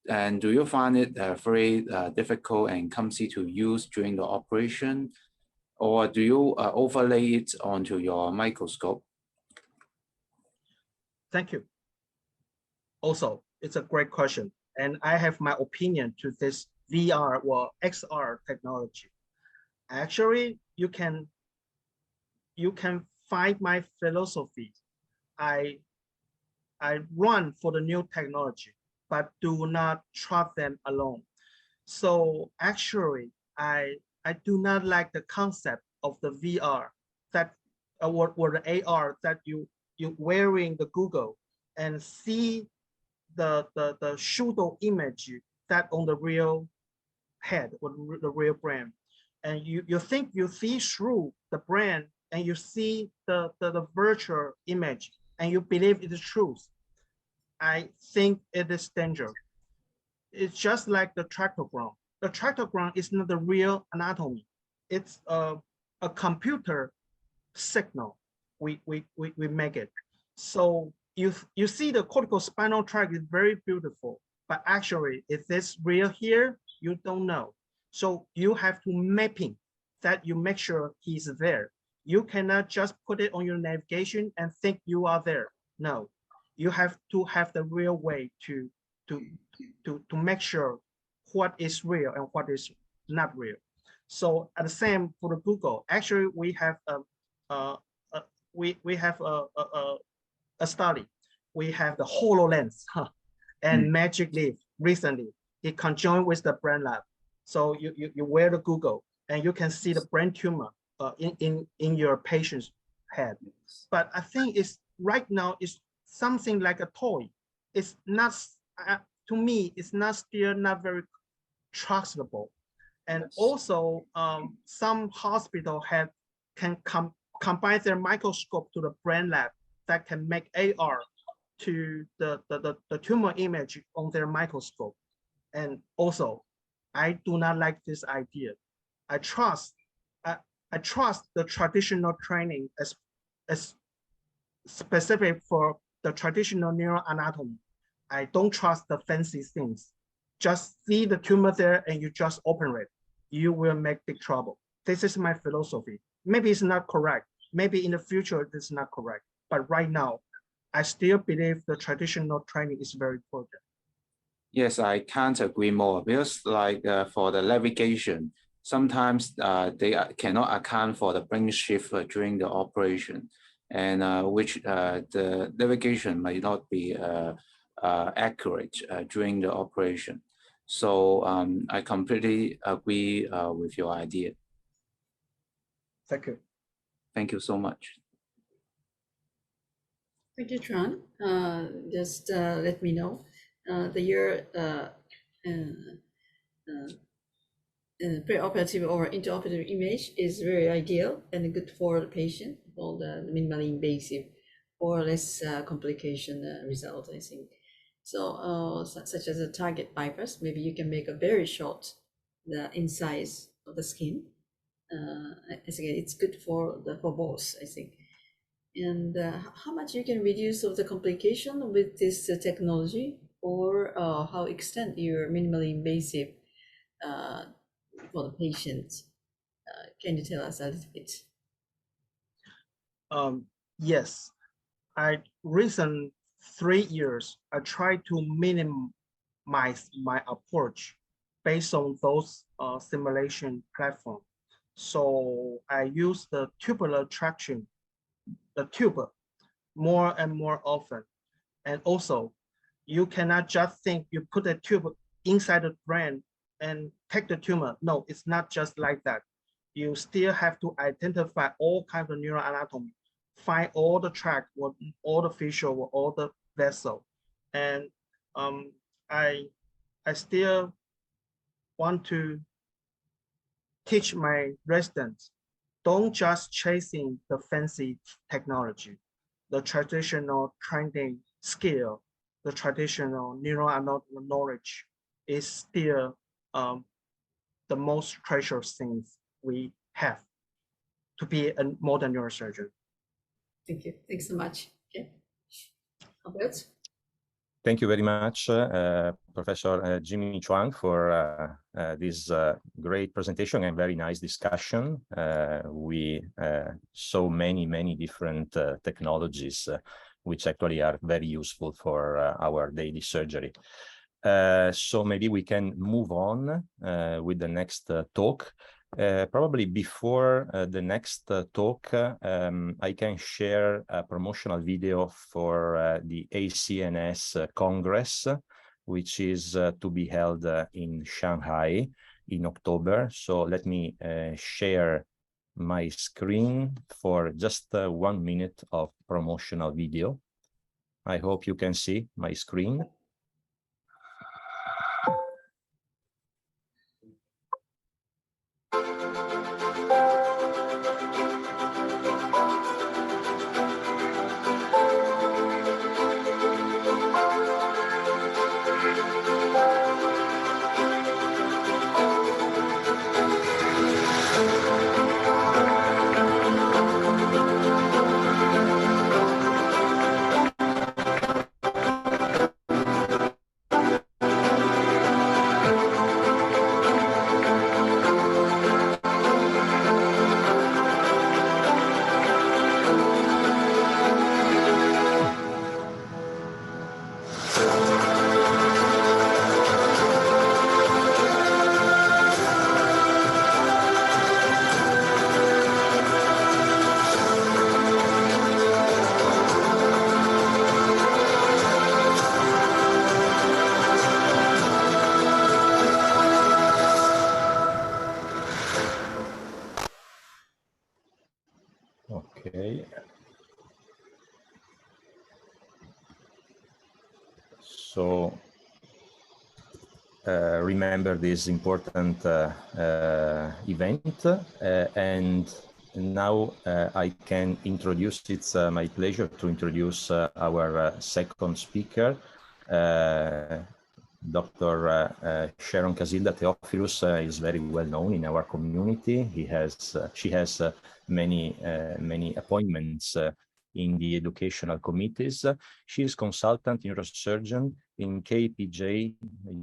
And do you find it very difficult and clumsy to use during the operation? Or do you overlay it onto your microscope? Thank you. Also, it's a great question. And I have my opinion to this VR or XR technology. Actually, you can find my philosophy. I run for the new technology, but do not trust them alone. So actually, I do not like the concept of the VR that or the AR that you wearing the Google and see the pseudo image that on the real head or the real brain, and you think you see through the brain and you see the virtual image and you believe it is truth. I think it is dangerous. It's just like the tractogram. The tractogram is not the real anatomy. It's a computer signal. We make it. So you see the cortical spinal tract is very beautiful, but actually, is this real here? You don't know. So you have to mapping that you make sure he's there. You cannot just put it on your navigation and think you are there. No, you have to have the real way to make sure what is real and what is not real. So at the same for the Google, actually we have a study. We have the HoloLens and Magic Leap recently. It conjoined with the brain lab. So you wear the Google and you can see the brain tumor in your patient's head. But I think it's right now it's something like a toy. It's not to me. It's still not very trustable. And also some hospital can combine their microscope to the brain lab that can make AR to the tumor image on their microscope. And also, I do not like this idea. I trust the traditional training as specific for the traditional neuroanatomy. I don't trust the fancy things. Just see the tumor there and you just operate. You will make big trouble. This is my philosophy. Maybe it's not correct. Maybe in the future it's not correct. But right now, I still believe the traditional training is very important. Yes, I can't agree more, because like for the navigation, sometimes they cannot account for the brain shift during the operation, and which the navigation may not be accurate during the operation. So I completely agree with your idea. Thank you. Thank you so much. Thank you, Chuan. Just let me know the year preoperative or intraoperative image is very ideal and good for the patient for the minimally invasive or less complication result, I think. So such as a target bypass, maybe you can make a very short the incise of the skin. I think it's good for both, I think. And how much you can reduce of the complication with this technology, or how extend your minimally invasive for the patient? Can you tell us a little bit? Yes, recent 3 years, I try to minimize my approach based on those simulation platform. So I use the tubular traction, the tube, more and more often. And also, you cannot just think you put a tube inside the brain and take the tumor. No, it's not just like that. You still have to identify all kinds of neuroanatomy, find all the tract, all the fissure, all the vessel. And I still want to teach my residents, don't just chasing the fancy technology, the traditional training skill, the traditional neuroanatomy knowledge is still the most precious things we have to be a modern neurosurgeon. Thank you. Thanks so much. Okay. Albert? Thank you very much, Professor Jimmy Chuang, for this great presentation and very nice discussion. We saw many different technologies which actually are very useful for our daily surgery. So maybe we can move on with the next talk. Probably before the next talk, I can share a promotional video for the ACNS Congress, which is to be held in Shanghai in October. So let me share my screen for just 1 minute of promotional video. I hope you can see my screen. Okay. So remember this important event, and now I can introduce, it's my pleasure to introduce our second speaker, Dr. Sharon Theophilus is very well known in our community. She has many appointments in the educational committees. She is consultant neurosurgeon in KPJ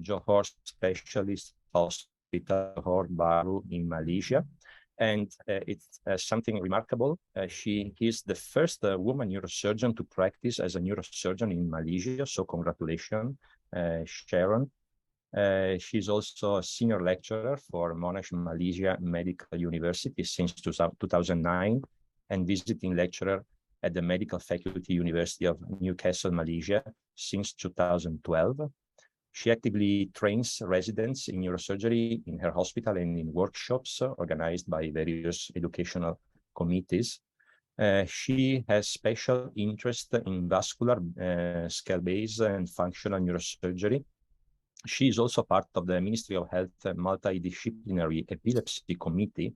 Johor Specialist Hospital, Johor Bahru in Malaysia. And it's something remarkable. She is the first woman neurosurgeon to practice as a neurosurgeon in Malaysia. So congratulations, Sharon. She's also a senior lecturer for Monash Malaysia Medical University since 2009 and visiting lecturer at the Medical Faculty University of Newcastle, Malaysia since 2012. She actively trains residents in neurosurgery in her hospital and in workshops organized by various educational committees. She has special interest in vascular, scale-based and functional neurosurgery. She is also part of the Ministry of Health Multidisciplinary Epilepsy Committee,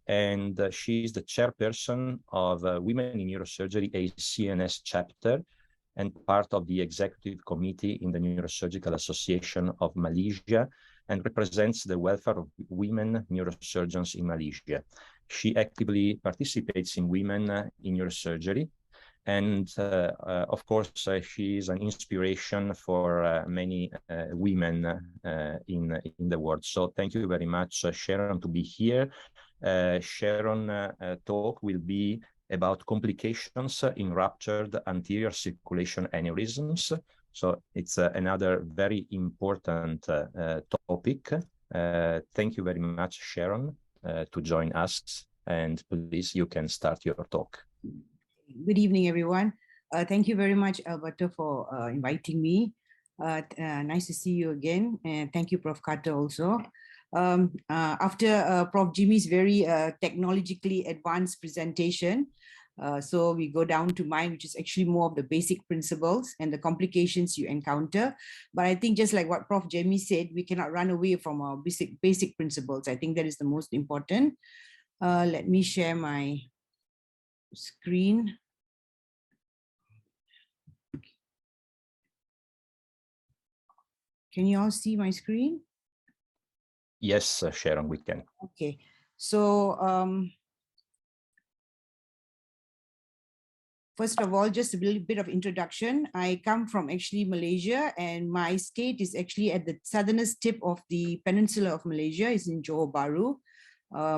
and she is the chairperson of Women in Neurosurgery ACNS chapter and part of the executive committee in the Neurosurgical Association of Malaysia and represents the welfare of women neurosurgeons in Malaysia. She actively participates in Women in Neurosurgery. And of course, she is an inspiration for many women in the world. So thank you very much, Sharon, to be here. Sharon talk will be about complications in ruptured anterior circulation aneurysms. So it's another very important topic. Thank you very much, Sharon, to join us. And please, you can start your talk. Good evening, everyone. Thank you very much, Alberto, for inviting me. Nice to see you again. And thank you, Prof. Carter, also. After Prof. Jimmy's very technologically advanced presentation, so we go down to mine, which is actually more of the basic principles and the complications you encounter. But I think just like what Prof. Jimmy said, we cannot run away from our basic principles. I think that is the most important. Let me share my screen. Can you all see my screen? Yes, Sharon, we can. Okay, so first of all, just a little bit of introduction. I come from actually Malaysia, and my state is actually at the southernest tip of the peninsula of Malaysia. It's in Johor Bahru.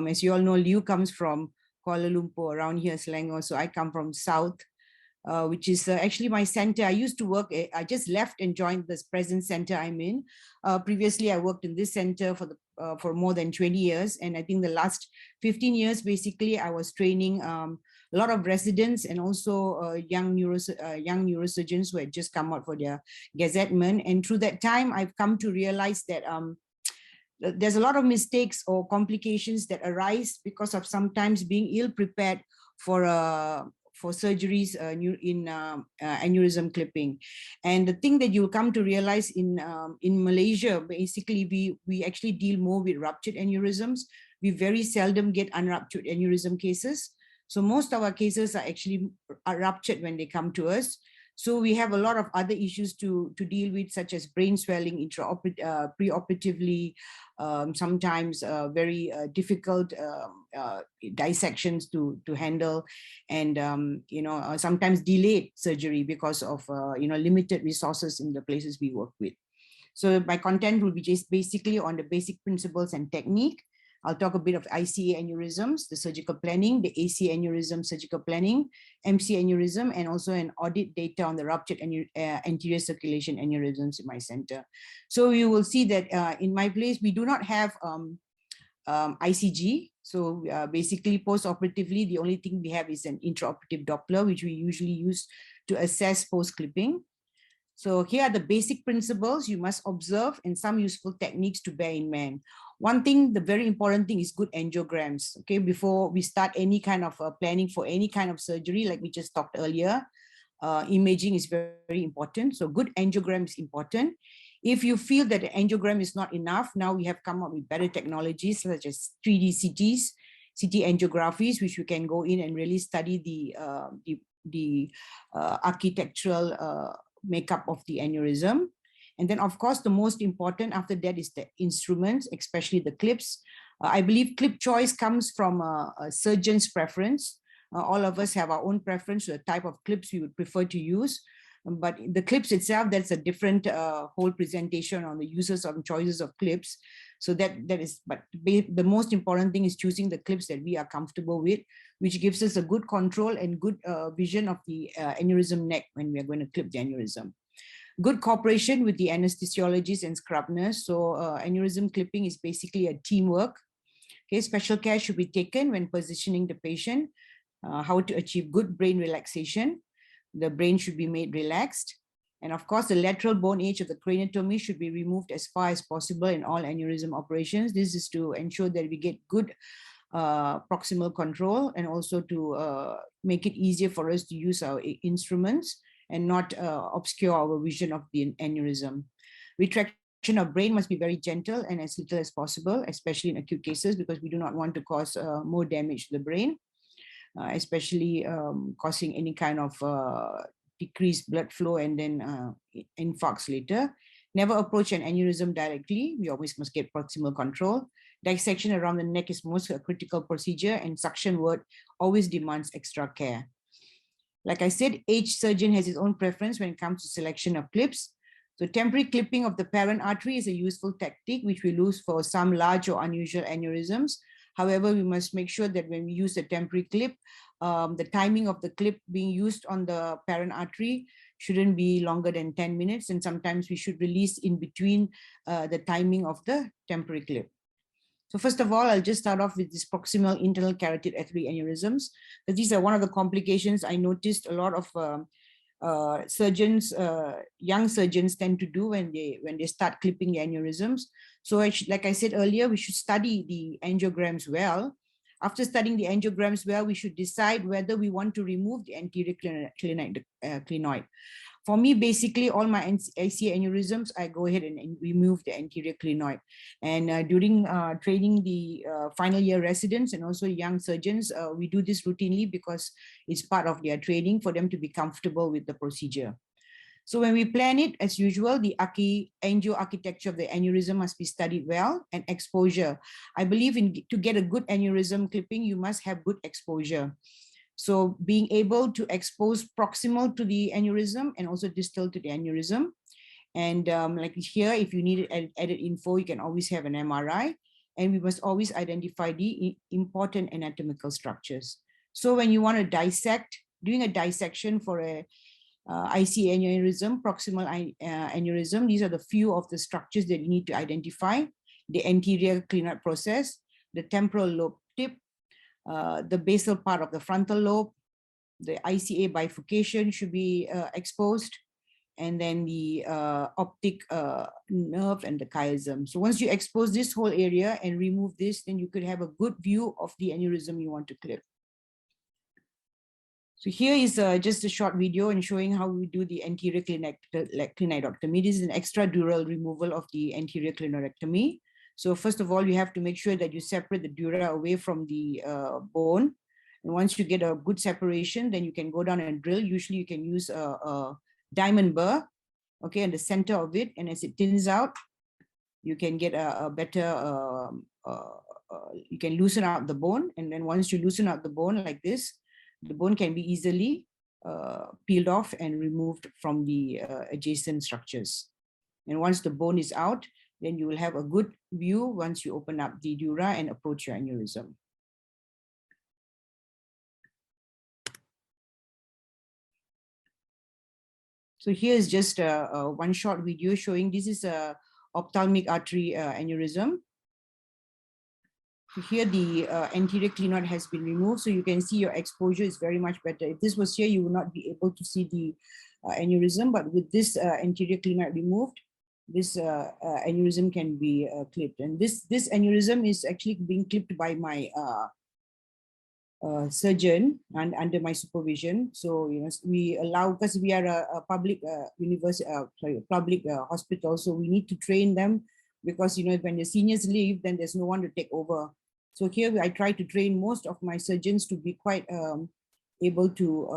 As you all know, Liu comes from Kuala Lumpur, around here, Selangor. So I come from south, which is actually my center. I used to work, I just left and joined this present center I'm in. Previously, I worked in this center for more than 20 years. And I think the last 15 years, basically, I was training a lot of residents and also young neurosurgeons who had just come out for their gazettement. And through that time, I've come to realize that there's a lot of mistakes or complications that arise because of sometimes being ill prepared for surgeries in aneurysm clipping. And the thing that you'll come to realize in Malaysia, basically we actually deal more with ruptured aneurysms. We very seldom get unruptured aneurysm cases. So most of our cases are actually ruptured when they come to us. So we have a lot of other issues to deal with, such as brain swelling preoperatively, sometimes very difficult dissections to handle, and sometimes delayed surgery because of limited resources in the places we work with. So my content will be just basically on the basic principles and technique. I'll talk a bit of ICA aneurysms, the surgical planning, the AC aneurysm surgical planning, MC aneurysm, and also an audit data on the ruptured anterior circulation aneurysms in my center. So you will see that in my place, we do not have ICG. So basically post-operatively, the only thing we have is an intraoperative Doppler, which we usually use to assess post-clipping. So here are the basic principles you must observe and some useful techniques to bear in mind. One thing, the very important thing is good angiograms. Okay, before we start any kind of planning for any kind of surgery, like we just talked earlier, imaging is very, very important. So good angiogram is important. If you feel that the angiogram is not enough, now we have come up with better technologies such as 3D CTs, CT angiographies, which we can go in and really study the architectural makeup of the aneurysm. And then, of course, the most important after that is the instruments, especially the clips. I believe clip choice comes from a surgeon's preference. All of us have our own preference for the type of clips we would prefer to use. But the clips itself, that's a different whole presentation on the uses and choices of clips. So that is, but the most important thing is choosing the clips that we are comfortable with, which gives us a good control and good vision of the aneurysm neck when we are going to clip the aneurysm. Good cooperation with the anesthesiologist and scrub nurse. So aneurysm clipping is basically a teamwork. Okay, special care should be taken when positioning the patient, how to achieve good brain relaxation. The brain should be made relaxed. And of course, the lateral bone edge of the craniotomy should be removed as far as possible in all aneurysm operations. This is to ensure that we get good proximal control, and also to make it easier for us to use our instruments and not obscure our vision of the aneurysm. Retraction of brain must be very gentle and as little as possible, especially in acute cases, because we do not want to cause more damage to the brain. Especially causing any kind of decreased blood flow and then infarcts later. Never approach an aneurysm directly. We always must get proximal control. Dissection around the neck is most a critical procedure, and suction word always demands extra care. Like I said, each surgeon has his own preference when it comes to selection of clips. So temporary clipping of the parent artery is a useful tactic which we use for some large or unusual aneurysms. However, we must make sure that when we use a temporary clip, the timing of the clip being used on the parent artery shouldn't be longer than 10 minutes. And sometimes we should release in between the timing of the temporary clip. So first of all, I'll just start off with this proximal internal carotid artery aneurysms, because these are one of the complications I noticed a lot of surgeons, young surgeons tend to do when they start clipping the aneurysms. So like I said earlier, we should study the angiograms well. After studying the angiograms well, we should decide whether we want to remove the anterior clinoid. For me, basically, all my ICA aneurysms, I go ahead and remove the anterior clinoid. And during training the final year residents and also young surgeons, we do this routinely because it's part of their training for them to be comfortable with the procedure. So when we plan it, as usual, the angio architecture of the aneurysm must be studied well, and exposure. I believe to get a good aneurysm clipping, you must have good exposure. So being able to expose proximal to the aneurysm and also distal to the aneurysm. And like here, if you need added info, you can always have an MRI. And we must always identify the important anatomical structures. So when you want to dissect, doing a dissection for a IC aneurysm, proximal aneurysm, these are the few of the structures that you need to identify: the anterior clinoid process, the temporal lobe tip, the basal part of the frontal lobe, the ICA bifurcation should be exposed, and then the optic nerve and the chiasm. So once you expose this whole area and remove this, then you could have a good view of the aneurysm you want to clip. So here is just a short video and showing how we do the anterior clinoidectomy. This is an extradural removal of the anterior clinoidectomy. So first of all, you have to make sure that you separate the dura away from the bone. And once you get a good separation, then you can go down and drill. Usually you can use a diamond burr, okay, in the center of it. And as it thins out, you can get a better, you can loosen out the bone. And then once you loosen out the bone like this, the bone can be easily peeled off and removed from the adjacent structures. And once the bone is out, then you will have a good view once you open up the dura and approach your aneurysm. So here is just a one short video showing this is a ophthalmic artery aneurysm. So here the anterior clinoid has been removed, so you can see your exposure is very much better. If this was here, you would not be able to see the aneurysm, but with this anterior clinoid removed, this aneurysm can be clipped. And this aneurysm is actually being clipped by my surgeon and under my supervision. So you know, we allow, because we are a public public hospital, so we need to train them, because you know, when the seniors leave, then there's no one to take over. So here I try to train most of my surgeons to be quite able to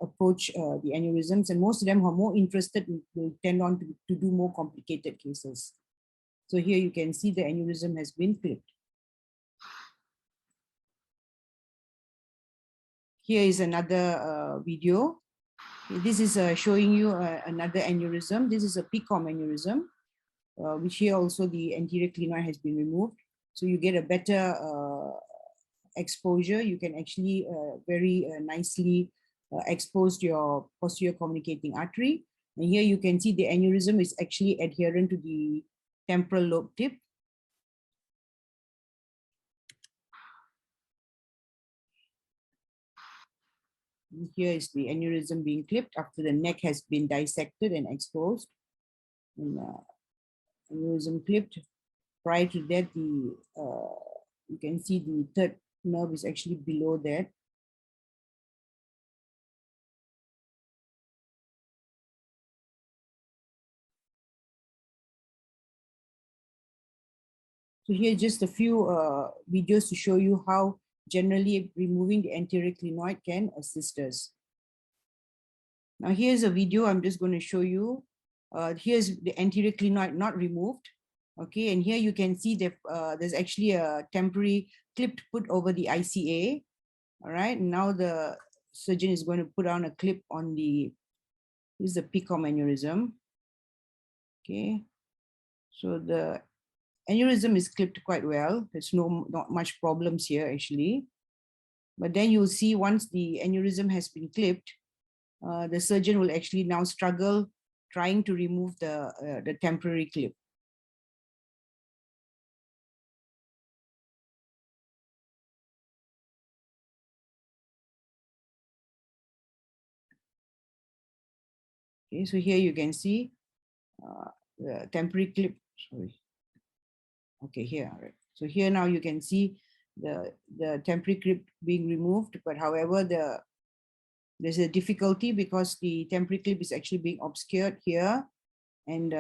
approach the aneurysms, and most of them who are more interested will tend on to do more complicated cases. So here you can see the aneurysm has been clipped. Here is another video. This is showing you another aneurysm. This is a PCOM aneurysm, which here also the anterior clinoid has been removed. So you get a better exposure. You can actually very nicely expose your posterior communicating artery. And here you can see the aneurysm is actually adherent to the temporal lobe tip. Here is the aneurysm being clipped after the neck has been dissected and exposed. And aneurysm clipped. Prior to that, the you can see the third nerve is actually below that. So here just a few videos to show you how generally removing the anterior clinoid can assist us. Now here's a video I'm just going to show you. Here's the anterior clinoid not removed. Okay, and here you can see that there's actually a temporary clip put over the ICA. All right, and now the surgeon is going to put on a clip on the, this is the PCOM aneurysm. Okay, so the aneurysm is clipped quite well. There's not much problems here actually. But then you'll see once the aneurysm has been clipped, the surgeon will actually now struggle trying to remove the temporary clip. Okay, so here you can see the temporary clip, sorry. Okay, here, all right. So here now you can see the temporary clip being removed, but however, there's a difficulty because the temporary clip is actually being obscured here. And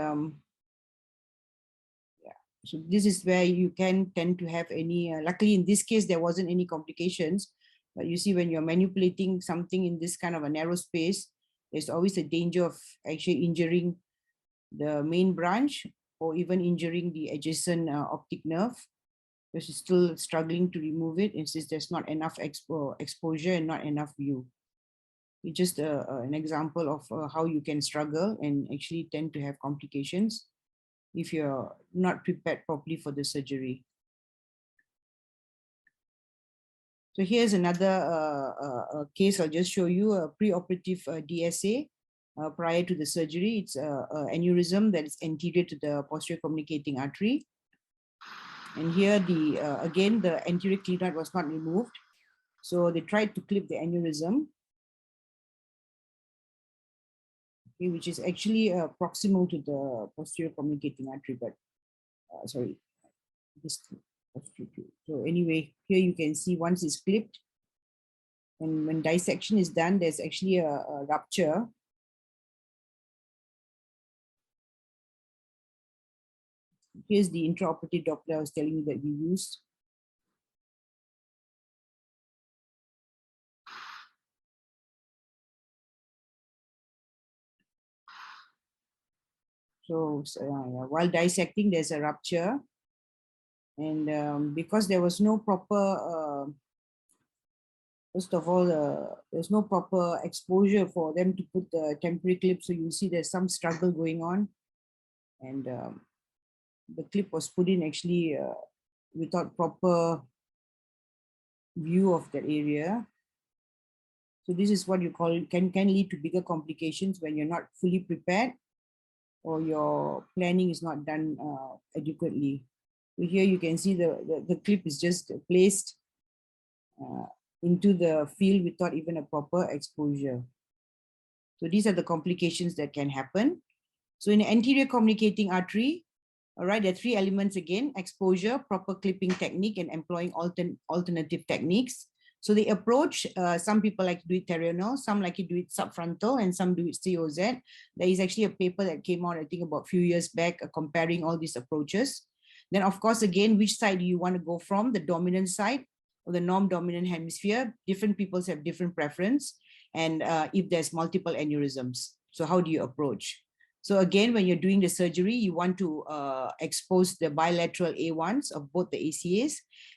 yeah, so this is where you can tend to have any, luckily in this case, there wasn't any complications, but you see when you're manipulating something in this kind of a narrow space, there's always a danger of actually injuring the main branch or even injuring the adjacent optic nerve, because it's still struggling to remove it, and since there's not enough exposure and not enough view. It's just an example of how you can struggle and actually tend to have complications if you're not prepared properly for the surgery. So here's another case. I'll just show you a preoperative DSA prior to the surgery. It's an aneurysm that is anterior to the posterior communicating artery. And here, again, the anterior clinoid was not removed. So they tried to clip the aneurysm, okay, which is actually proximal to the posterior communicating artery, but sorry, this. So anyway, here you can see once it's clipped, and when dissection is done, there's actually a rupture. Here's the intraoperative Doppler I was telling you that we used. So while dissecting, there's a rupture. And because there was no proper, first of all, there's no proper exposure for them to put the temporary clip. So you see there's some struggle going on. And the clip was put in actually without proper view of that area. So this is what you call, can lead to bigger complications when you're not fully prepared or your planning is not done adequately. So here you can see the clip is just placed into the field without even a proper exposure. So these are the complications that can happen. So in the anterior communicating artery, all right, there are three elements again: exposure, proper clipping technique, and employing alternative techniques. So the approach, some people like to do it terrenal, some like to do it subfrontal, and some do it COZ. There is actually a paper that came out, I think about a few years back, comparing all these approaches. Then of course, again, which side do you want to go from, the dominant side of the norm-dominant hemisphere, different people have different preference, and if there's multiple aneurysms. So how do you approach? So again, when you're doing the surgery, you want to expose the bilateral A1s of both the ACAs,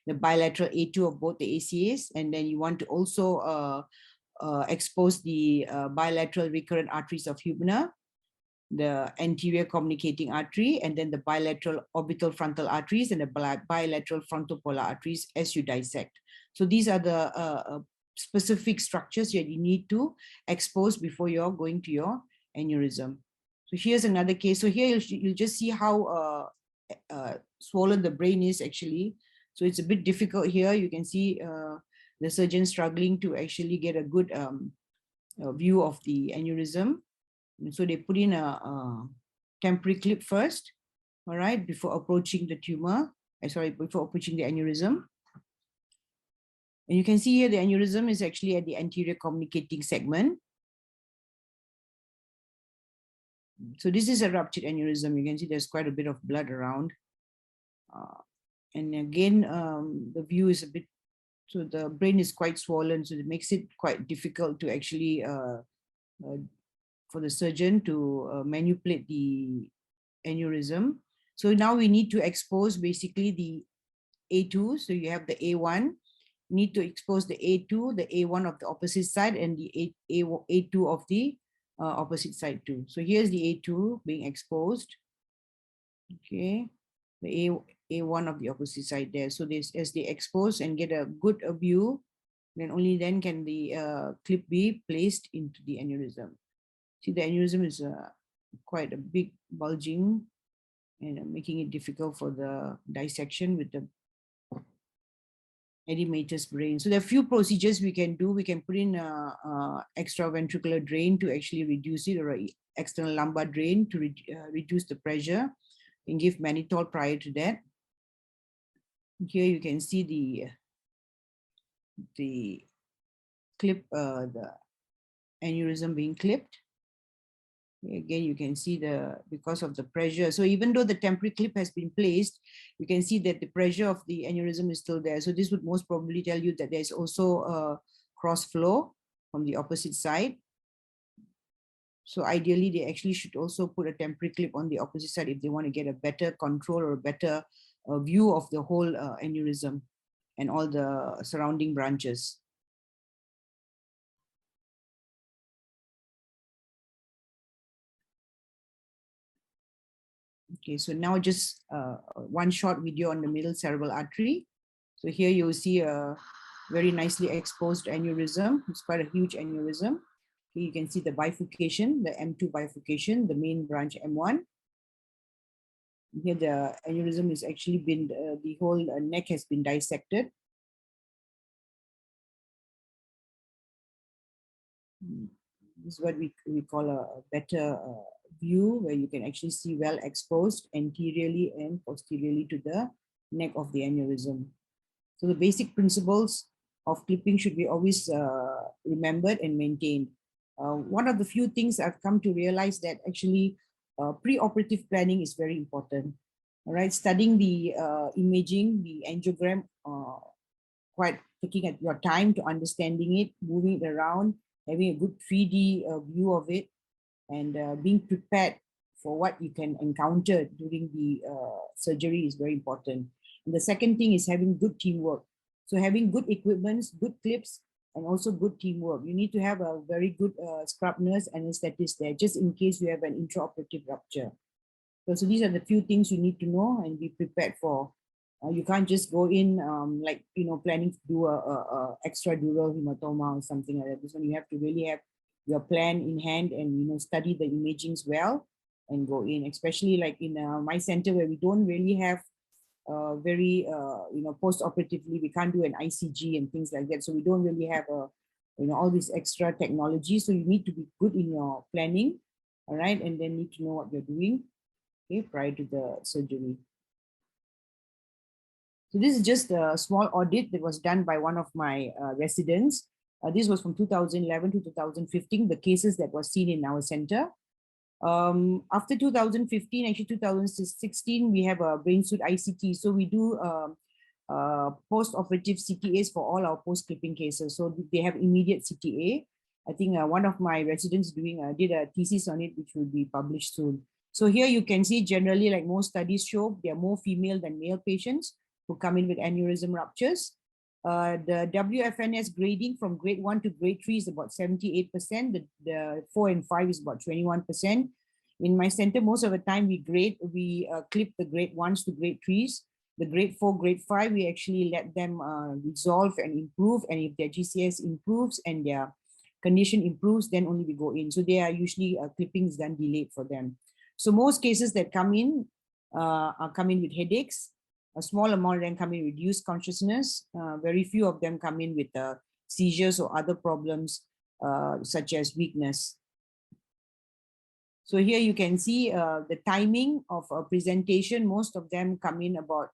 the bilateral A2 of both the ACAs, and then you want to also expose the bilateral recurrent arteries of humana, the anterior communicating artery, and then the bilateral orbital frontal arteries and the bilateral frontopolar arteries as you dissect. So these are the specific structures that you need to expose before you're going to your aneurysm. So here's another case. So here you'll just see how swollen the brain is actually. So it's a bit difficult here. You can see the surgeon struggling to actually get a good view of the aneurysm. And so they put in a temporary clip first, all right, before approaching the tumor, before approaching the aneurysm. And you can see here the aneurysm is actually at the anterior communicating segment. So this is a ruptured aneurysm. You can see there's quite a bit of blood around. And again, the view is a bit, so the brain is quite swollen, so it makes it quite difficult to actually, for the surgeon to manipulate the aneurysm. So now we need to expose basically the A2. So you have the A1, you need to expose the A2, the A1 of the opposite side, and the A2 of the opposite side too. So here's the A2 being exposed. Okay, the A1 of the opposite side there. So this, as they expose and get a good view, then only then can the clip be placed into the aneurysm. See, the aneurysm is quite a big bulging and making it difficult for the dissection with the edematous brain. So there are a few procedures we can do. We can put in extraventricular drain to actually reduce it, or external lumbar drain to reduce the pressure, and give mannitol prior to that. Here you can see the clip, the aneurysm being clipped. Again, you can see because of the pressure. So even though the temporary clip has been placed, you can see that the pressure of the aneurysm is still there. So this would most probably tell you that there's also a cross flow from the opposite side. So ideally, they actually should also put a temporary clip on the opposite side if they want to get a better control or a better view of the whole aneurysm and all the surrounding branches. Okay, so now just one short video on the middle cerebral artery. So here you will see a very nicely exposed aneurysm. It's quite a huge aneurysm. Here you can see the bifurcation, the M2 bifurcation, the main branch M1. Here the aneurysm is actually been, the whole neck has been dissected. This is what we call a better view, where you can actually see well exposed anteriorly and posteriorly to the neck of the aneurysm. So the basic principles of clipping should be always remembered and maintained. One of the few things I've come to realize that actually pre-operative planning is very important. All right, studying the imaging, the angiogram, quite taking at your time to understanding it, moving it around, having a good 3D view of it, and being prepared for what you can encounter during the surgery is very important. And the second thing is having good teamwork. So having good equipments, good clips, and also good teamwork. You need to have a very good scrub nurse anesthetist there, just in case you have an intraoperative rupture. So these are the few things you need to know and be prepared for. You can't just go in like, you know, planning to do a extradural hematoma or something like that. This one you have to really have your plan in hand and, you know, study the imagings well and go in, especially like in my center where we don't really have very, you know, post-operatively, we can't do an ICG and things like that. So we don't really have you know, all this extra technology. So you need to be good in your planning, all right? And then need to know what you're doing, okay, prior to the surgery. So this is just a small audit that was done by one of my residents. This was from 2011 to 2015, the cases that were seen in our center. After 2015, actually 2016, we have a brain suit ICT. So we do post-operative CTAs for all our post-clipping cases. So they have immediate CTA. I think one of my residents did a thesis on it, which will be published soon. So here you can see generally, like most studies show, there are more female than male patients who come in with aneurysm ruptures. The WFNS grading from grade 1 to grade 3 is about 78%. The 4 and 5 is about 21%. In my center, most of the time we clip the grade 1s to grade 3s. The grade 4, grade 5, we actually let them resolve and improve. And if their GCS improves and their condition improves, then only we go in. So they are usually clippings done delayed for them. So most cases that come in are coming with headaches. A small amount of them come in with reduced consciousness. Very few of them come in with seizures or other problems such as weakness. So here you can see the timing of a presentation. Most of them come in about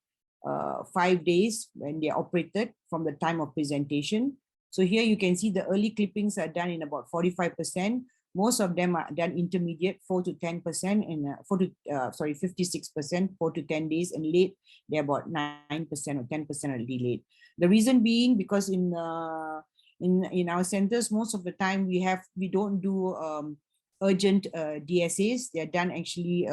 5 days when they are operated from the time of presentation. So here you can see the early clippings are done in about 45%. Most of them are done intermediate, 4 to 10%, and 56%, 4 to 10 days, and late they're about 9% or 10% are delayed. The reason being because in our centers, most of the time we don't do urgent DSAs. They're done actually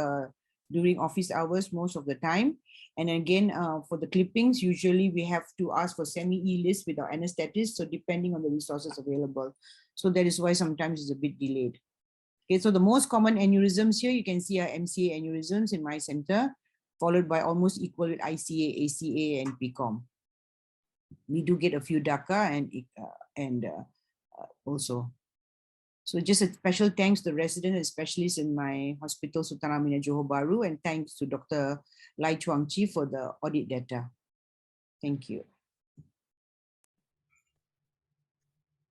during office hours most of the time. And again, for the clippings, usually we have to ask for semi-E list with our anesthetist. So depending on the resources available. So that is why sometimes it's a bit delayed. Okay, so the most common aneurysms here, you can see are MCA aneurysms in my center, followed by almost equal with ICA, ACA, and PCOM. We do get a few DACA and also. So just a special thanks to the resident and specialists in my hospital, Sultan Aminah Johor Bahru, and thanks to Dr. Lai Chuang Chi for the audit data. Thank you.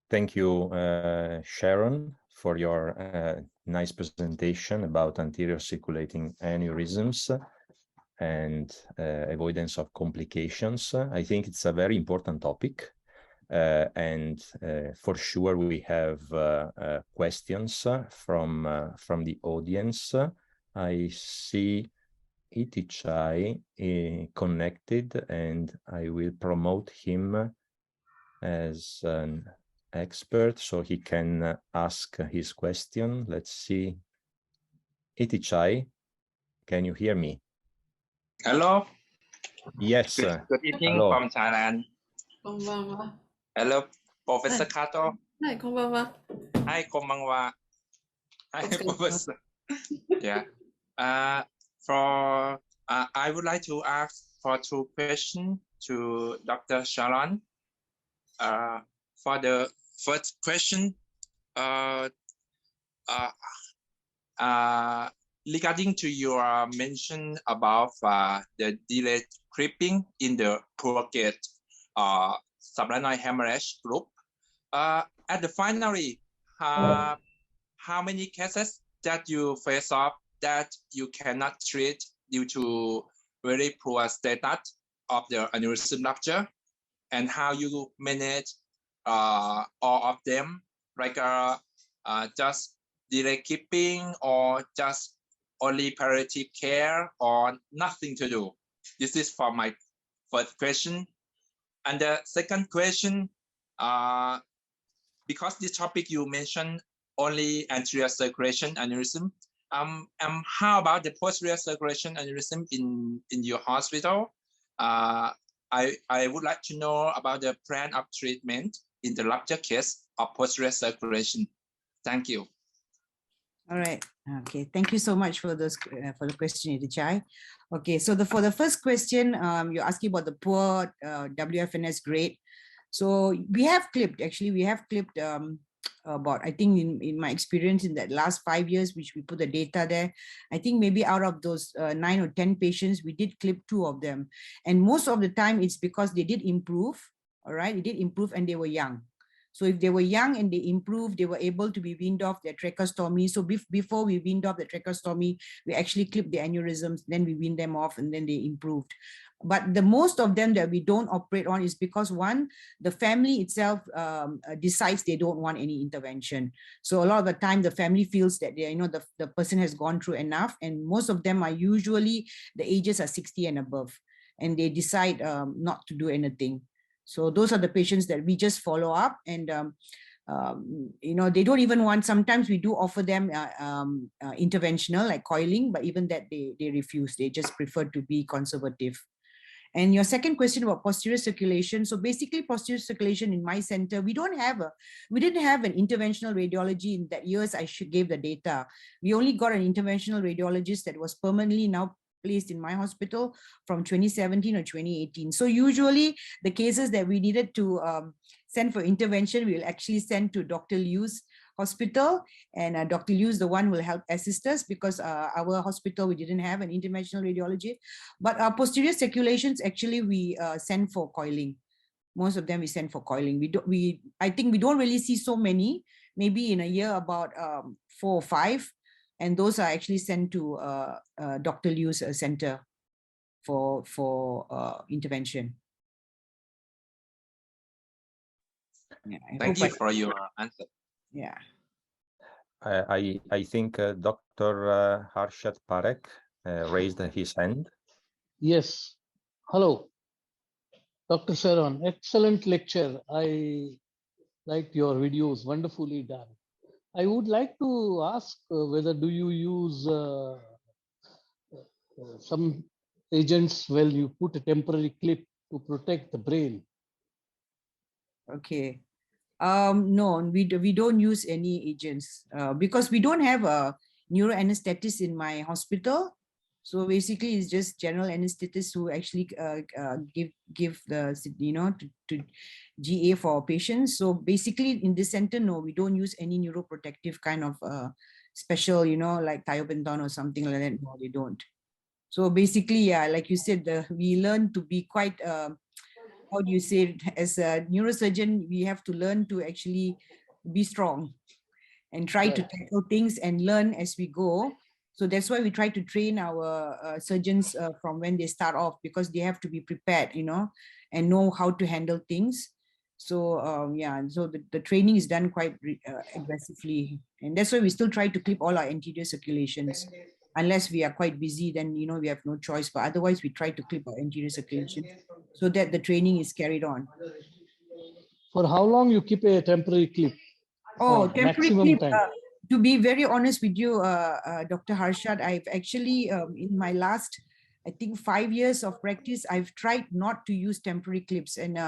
Thank you, Sharon, for your nice presentation about anterior circulating aneurysms and avoidance of complications. I think it's a very important topic. And for sure we have questions from the audience. I see Itichai connected, and I will promote him as an expert so he can ask his question. Let's see. Itichai, can you hear me? Hello. Yes. Good evening. Hello. From Thailand. Hello, Professor Kato. Hi, konbanwa. Hi, konbanwa. Hi, Professor. Yeah. I would like to ask for 2 questions to Dr. Sharon. For the first question, regarding to your mention about the delayed creeping in the purgate subarachnoid hemorrhage group, at the finally, how many cases that you face off that you cannot treat due to very poor status of the aneurysm rupture, and how you manage all of them, like just delay keeping or just only palliative care or nothing to do? This is for my first question. And the second question, because this topic you mentioned only anterior circulation aneurysm, how about the posterior circulation aneurysm in your hospital? I would like to know about the plan of treatment in the rupture case of posterior circulation. Thank you. All right. Okay. Thank you so much for those for the question, Itichai. Okay. So for the first question, you're asking about the poor WFNS grade. So we have clipped. Actually, we have clipped about, I think in my experience in that last 5 years, which we put the data there, I think maybe out of those 9 or 10 patients, we did clip 2 of them. And most of the time it's because they did improve. All right. They did improve and they were young. So if they were young and they improved, they were able to be weaned off their tracheostomy. So before we weaned off the tracheostomy, we actually clipped the aneurysms, then we weaned them off and then they improved. But the most of them that we don't operate on is because, one, the family itself decides they don't want any intervention. So a lot of the time the family feels that the person has gone through enough, and most of them are usually, the ages are 60 and above. and they decide not to do anything. So those are the patients that we just follow up, and you know, they don't even want, sometimes we do offer them interventional like coiling, but even that they refuse. They just prefer to be conservative. And your second question about posterior circulation. So basically posterior circulation in my center, we didn't have an interventional radiology in that years I gave the data. We only got an interventional radiologist that was permanently now placed in my hospital from 2017 or 2018. So usually the cases that we needed to send for intervention, we will actually send to Dr. Liu's hospital, and Dr. Liu is the one who will help assist us, because our hospital, we didn't have an interventional radiology. But our posterior circulations, actually we send for coiling. Most of them we send for coiling. I think we don't really see so many, maybe in a year about 4 or 5. And those are actually sent to Dr. Liu's center for intervention. Yeah, Thank you for your answer. Yeah. I think Dr. Harshad Parekh raised his hand. Yes. Hello, Dr. Sharon. Excellent lecture. I liked your videos. Wonderfully done. I would like to ask whether do you use some agents when you put a temporary clip to protect the brain? Okay. No, we don't use any agents because we don't have a neuroanesthetist in my hospital. So basically, it's just general anesthetists who actually give the, you know, to GA for patients. So basically, in this center, no, we don't use any neuroprotective kind of special, you know, like thiobentone or something like that. No, they don't. So basically, yeah, like you said, we learn to be quite. How do you say it? As a neurosurgeon, we have to learn to actually be strong and try to tackle things and learn as we go. So that's why we try to train our surgeons from when they start off, because they have to be prepared, you know, and know how to handle things. So yeah, so the training is done quite aggressively, and that's why we still try to clip all our anterior circulations. Unless we are quite busy, then, you know, we have no choice, but otherwise we try to clip our anterior circulation so that the training is carried on. For how long you keep a temporary clip? Oh, temporary clip. Time. To be very honest with you, Dr. Harshad, I've actually, in my last, I think 5 years of practice, I've tried not to use temporary clips. And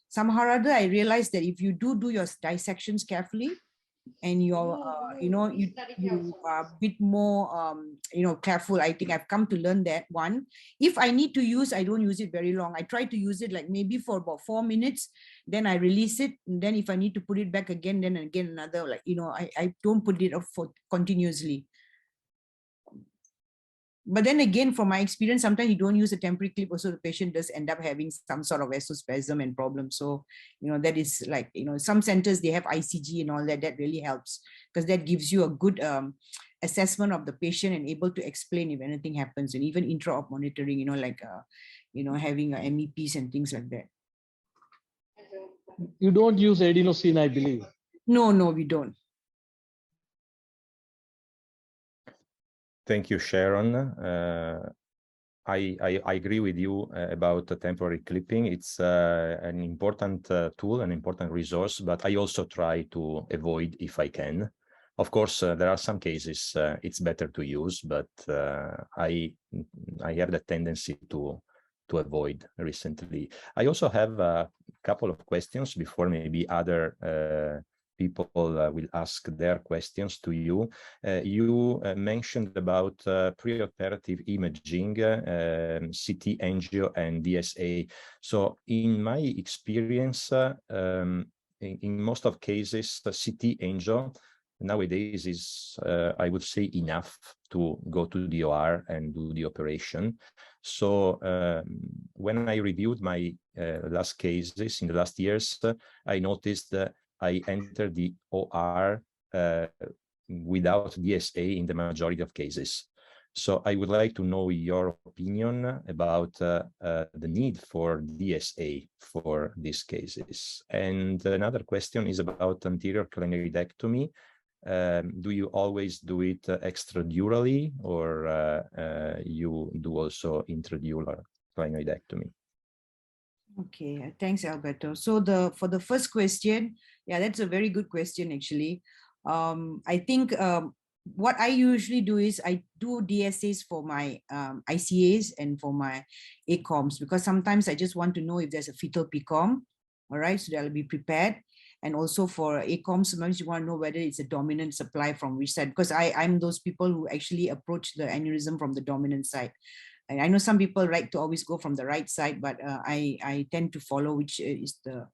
somehow or other, I realized that if you do your dissections carefully, and you're, you know, you are a bit more, you know, careful. I think I've come to learn that one. If I need to use, I don't use it very long. I try to use it like maybe for about 4 minutes, then I release it. And then if I need to put it back again, then again another, like, you know, I don't put it up for continuously. But then again, from my experience, sometimes you don't use a temporary clip, also the patient does end up having some sort of vasospasm and problem. So, you know, that is like, you know, some centers, they have ICG and all that, that really helps, because that gives you a good assessment of the patient and able to explain if anything happens, and even intra-op monitoring, you know, like, you know, having MEPs and things like that. You don't use adenosine, I believe. No, we don't. Thank you, Sharon. I agree with you about the temporary clipping. It's an important tool, an important resource, but I also try to avoid if I can. Of course, there are some cases it's better to use, but I have the tendency to avoid recently. I also have a couple of questions before maybe other people will ask their questions to you. You mentioned about preoperative imaging, CT angio and DSA. So in my experience, in most of cases, the CT angio nowadays is, I would say, enough to go to the OR and do the operation. So when I reviewed my last cases in the last years, I noticed that I entered the OR without DSA in the majority of cases. So I would like to know your opinion about the need for DSA for these cases. And another question is about anterior cranioidectomy. Do you always do it extradurally, or you do also intradural? clinoidectomy. Okay, thanks, Alberto. So for the first question, yeah, that's a very good question, actually. I think what I usually do is I do DSAs for my ICAs and for my ACOMs, because sometimes I just want to know if there's a fetal PCOM, all right, so that'll be prepared. And also for ACOMs, sometimes you want to know whether it's a dominant supply from which side, because I'm those people who actually approach the aneurysm from the dominant side. And I know some people like to always go from the right side, but I tend to follow which is the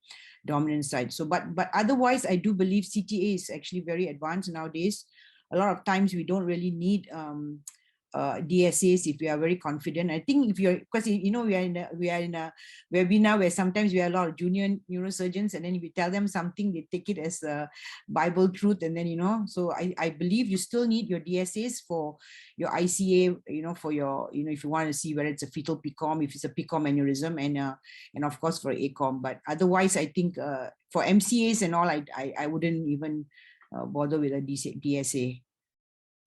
dominant side. So, but otherwise, I do believe CTA is actually very advanced nowadays. A lot of times we don't really need DSAs if we are very confident. I think if you're, because we are in a webinar where sometimes we have a lot of junior neurosurgeons, and then if we tell them something, they take it as a Bible truth, and then so I believe you still need your DSAs for your ICA, for your, if you want to see whether it's a fetal PCOM, if it's a PCOM aneurysm, and of course for ACOM. But otherwise, I think for MCAs and all, I wouldn't even bother with a DSA.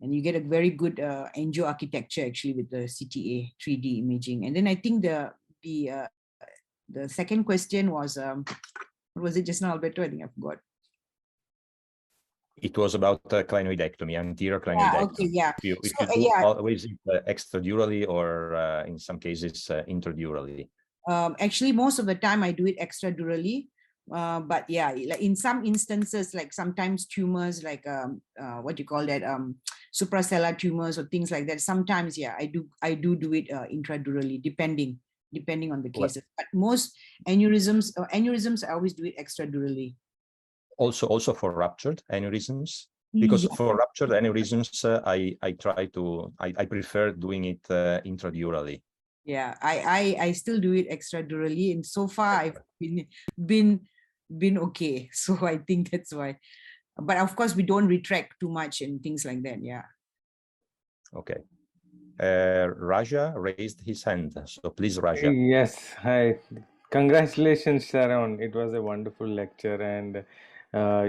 And you get a very good angio architecture actually with the CTA 3D imaging. And then I think the second question was, what was it just now, Alberto? I think I forgot. It was about clinoidectomy, anterior clinoidectomy. Yeah, okay, yeah. If you do always extradurally or in some cases intradurally. Actually, most of the time I do it extradurally. But yeah, like in some instances, like sometimes tumors, like what do you call that, suprasellar tumors or things like that. Sometimes, yeah, I do it intradurally, depending on the cases. But most aneurysms I always do it extradurally. Also for ruptured aneurysms, because for ruptured aneurysms, I prefer doing it intradurally. Yeah, I still do it extradurally, and so far I've been okay. So I think that's why. But of course, we don't retract too much and things like that. Yeah. Okay. Raja raised his hand. So please, Raja. Yes. Hi. Congratulations, Sharon. It was a wonderful lecture, and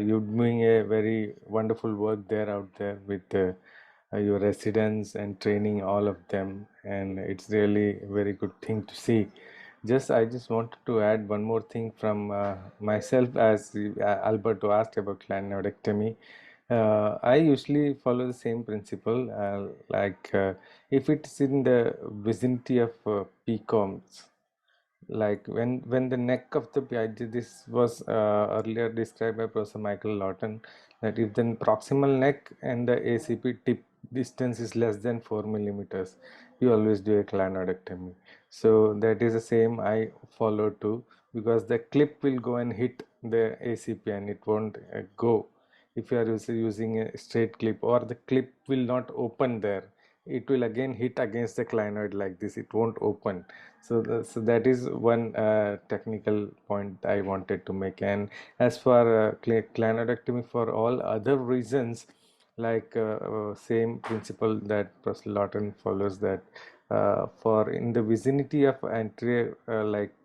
you're doing a very wonderful work there out there with your residents and training all of them. And it's really a very good thing to see. I just wanted to add one more thing from myself, as Alberto asked about clinoidectomy. I usually follow the same principle, if it's in the vicinity of PCOMs, like when the neck of the this was earlier described by Professor Michael Lawton, that if the proximal neck and the ACP tip distance is less than 4 millimeters, you always do a clinoidectomy. So that is the same I follow too, because the clip will go and hit the ACP and it won't go. If you are using a straight clip, or the clip will not open there, it will again hit against the clinoid like this, it won't open. So that is one technical point I wanted to make. And as for clinoidectomy for all other reasons, like same principle that Professor Lawton follows, that for in the vicinity of anterior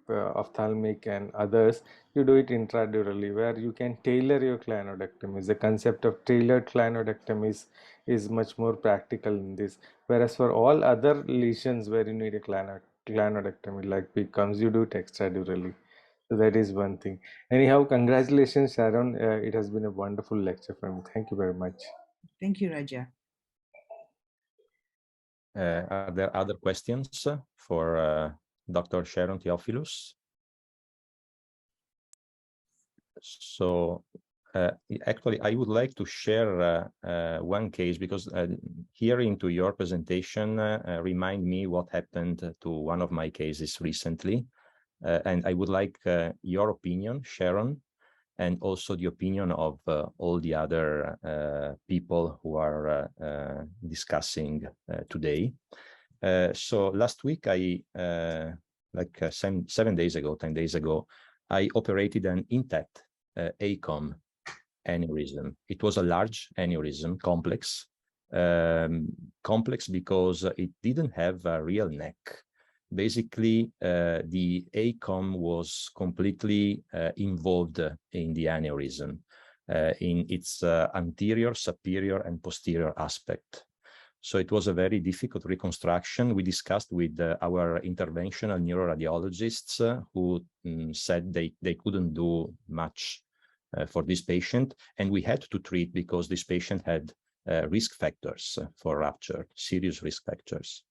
ophthalmic and others, you do it intradurally, where you can tailor your clinoidectomies. The concept of tailored clinoidectomies is much more practical in this, whereas for all other lesions where you need a clinoidectomy like PCOMs, you do it extradurally. So that is one thing. Anyhow, congratulations, Sharon. It has been a wonderful lecture for me. Thank you very much. Thank you, Raja. Are there other questions for Dr. Sharon Theophilus? So actually, I would like to share one case, because hearing to your presentation remind me what happened to one of my cases recently. And I would like your opinion, Sharon, and also the opinion of all the other people who are discussing today. So last week, like 7 days ago, 10 days ago, I operated an intact ACOM aneurysm. It was a large aneurysm, complex. Complex because it didn't have a real neck. Basically, the ACOM was completely involved in the aneurysm in its anterior, superior, and posterior aspect. So it was a very difficult reconstruction. We discussed with our interventional neuroradiologists who said they couldn't do much for this patient, and we had to treat because this patient had risk factors for rupture, serious risk factors.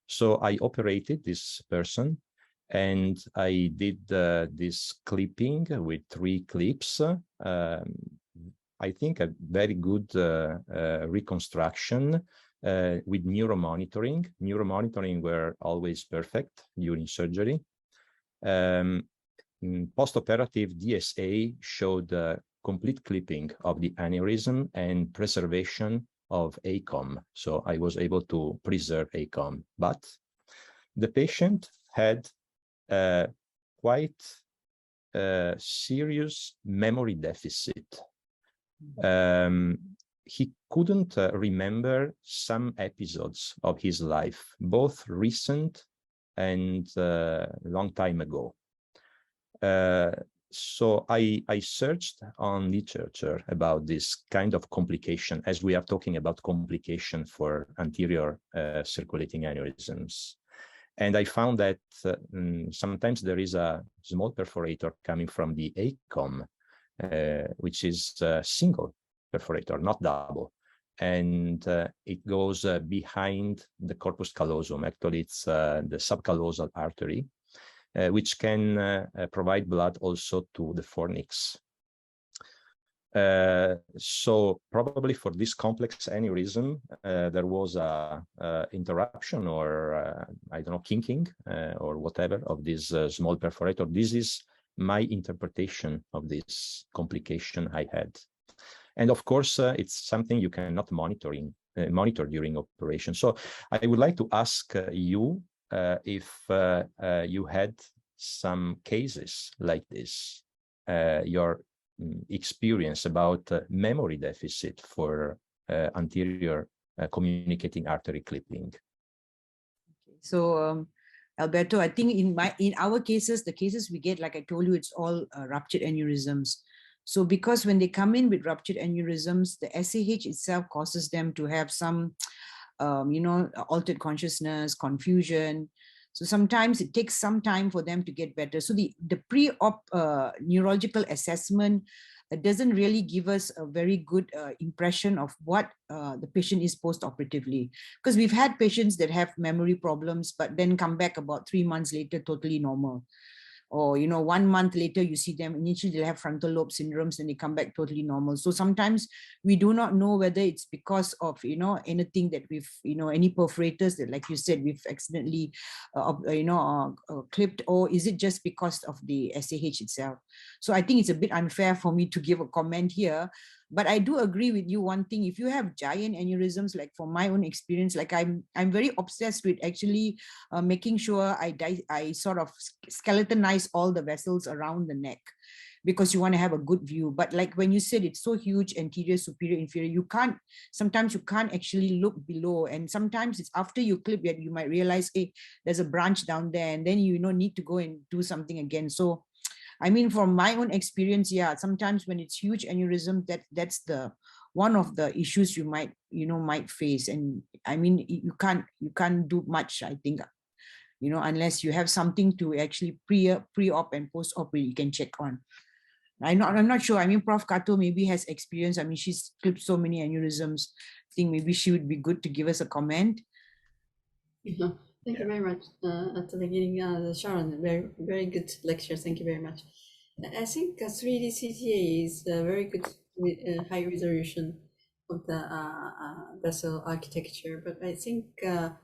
So I operated this person, and I did this clipping with 3 clips. I think a very good reconstruction with neuromonitoring. Neuromonitoring were always perfect during surgery. Post-operative DSA showed complete clipping of the aneurysm and preservation of ACOM. So I was able to preserve ACOM, but the patient had quite a serious memory deficit. He couldn't remember some episodes of his life, both recent and long time ago. So I searched on literature about this kind of complication, as we are talking about complication for anterior circulating aneurysms. And I found that sometimes there is a small perforator coming from the ACOM, which is a single perforator, not double. And it goes behind the corpus callosum. Actually, it's the subcallosal artery, which can provide blood also to the fornix. So probably for this complex aneurysm, there was a interruption or I don't know, kinking or whatever of this small perforator. This is my interpretation of this complication I had. And of course, it's something you cannot monitor during operation. So I would like to ask you if you had some cases like this, your experience about memory deficit for anterior communicating artery clipping. So Alberto, I think in our cases, the cases we get, like I told you, it's all ruptured aneurysms. So because when they come in with ruptured aneurysms, the SAH itself causes them to have some, altered consciousness, confusion. So sometimes it takes some time for them to get better. So the pre-op neurological assessment doesn't really give us a very good impression of what the patient is post-operatively. Because we've had patients that have memory problems, but then come back about 3 months later, totally normal. Or, 1 month later, you see them, initially they'll have frontal lobe syndromes and they come back totally normal. So sometimes we do not know whether it's because of, anything that we've, any perforators that, like you said, we've accidentally, clipped, or is it just because of the SAH itself? So I think it's a bit unfair for me to give a comment here. But I do agree with you one thing, if you have giant aneurysms, like from my own experience, like I'm very obsessed with actually making sure I sort of skeletonize all the vessels around the neck, because you want to have a good view. But like when you said it's so huge, anterior, superior, inferior, sometimes you can't actually look below. And sometimes it's after you clip it, you might realize, hey, there's a branch down there, and then you need to go and do something again. So I mean, from my own experience, yeah, sometimes when it's huge aneurysm, that's the one of the issues you might face. And I mean, you can't do much, I think, unless you have something to actually pre-op and post-op you can check on. I'm not sure. I mean, Prof. Cato maybe has experience. I mean, she's clipped so many aneurysms. I think maybe she would be good to give us a comment. Thank you very much. At the beginning, Sharon, very, very good lecture. Thank you very much. I think 3D CTA is a very good high resolution of the vessel architecture, but I think the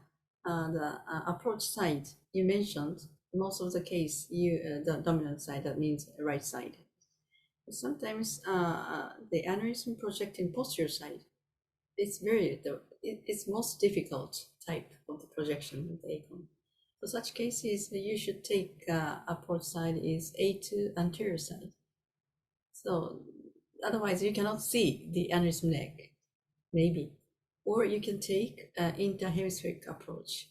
approach side you mentioned, most of the case, the dominant side, that means right side. Sometimes the aneurysm projecting posterior side, it's most difficult type of the projection of the ACOM. For such cases, you should take approach side is A2 anterior side. So otherwise you cannot see the aneurysm neck, maybe. Or you can take interhemispheric approach.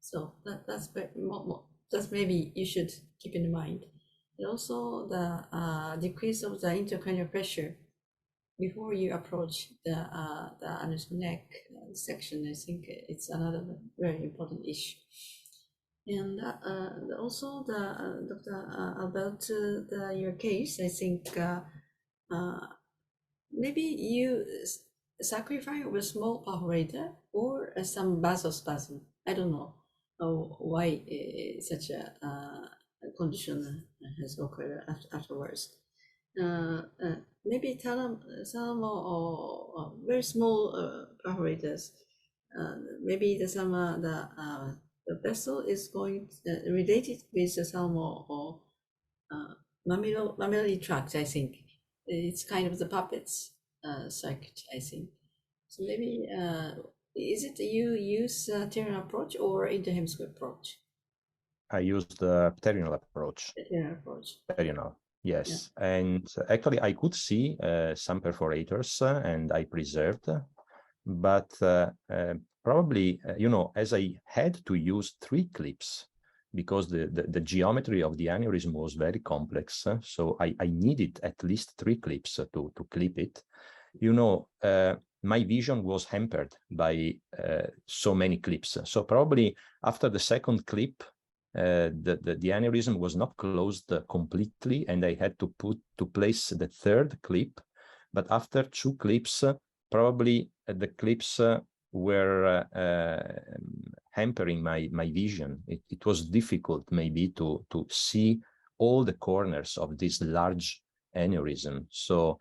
So that's maybe you should keep in mind. And also the decrease of the intracranial pressure before you approach the aneurysm neck, section, I think it's another very important issue. And also Dr. about your case, I think maybe you sacrifice with small perforator or some vasospasm. I don't know why such a condition has occurred afterwards. Maybe some or very small perforators. Maybe the vessel is going related with some or mammillary tract. I think it's kind of the puppets circuit. I think so. Maybe is it you use terminal approach or interhemisphere approach? I used the pterynal approach. Terminal approach. Pterynal. Yes, yeah. And actually I could see some perforators and I preserved, but probably, as I had to use 3 clips because the geometry of the aneurysm was very complex. So I needed at least 3 clips to clip it. My vision was hampered by so many clips. So probably after the second clip, the aneurysm was not closed completely, and I had to place the 3rd clip. But after 2 clips, probably the clips were hampering my vision. It was difficult maybe to see all the corners of this large aneurysm. So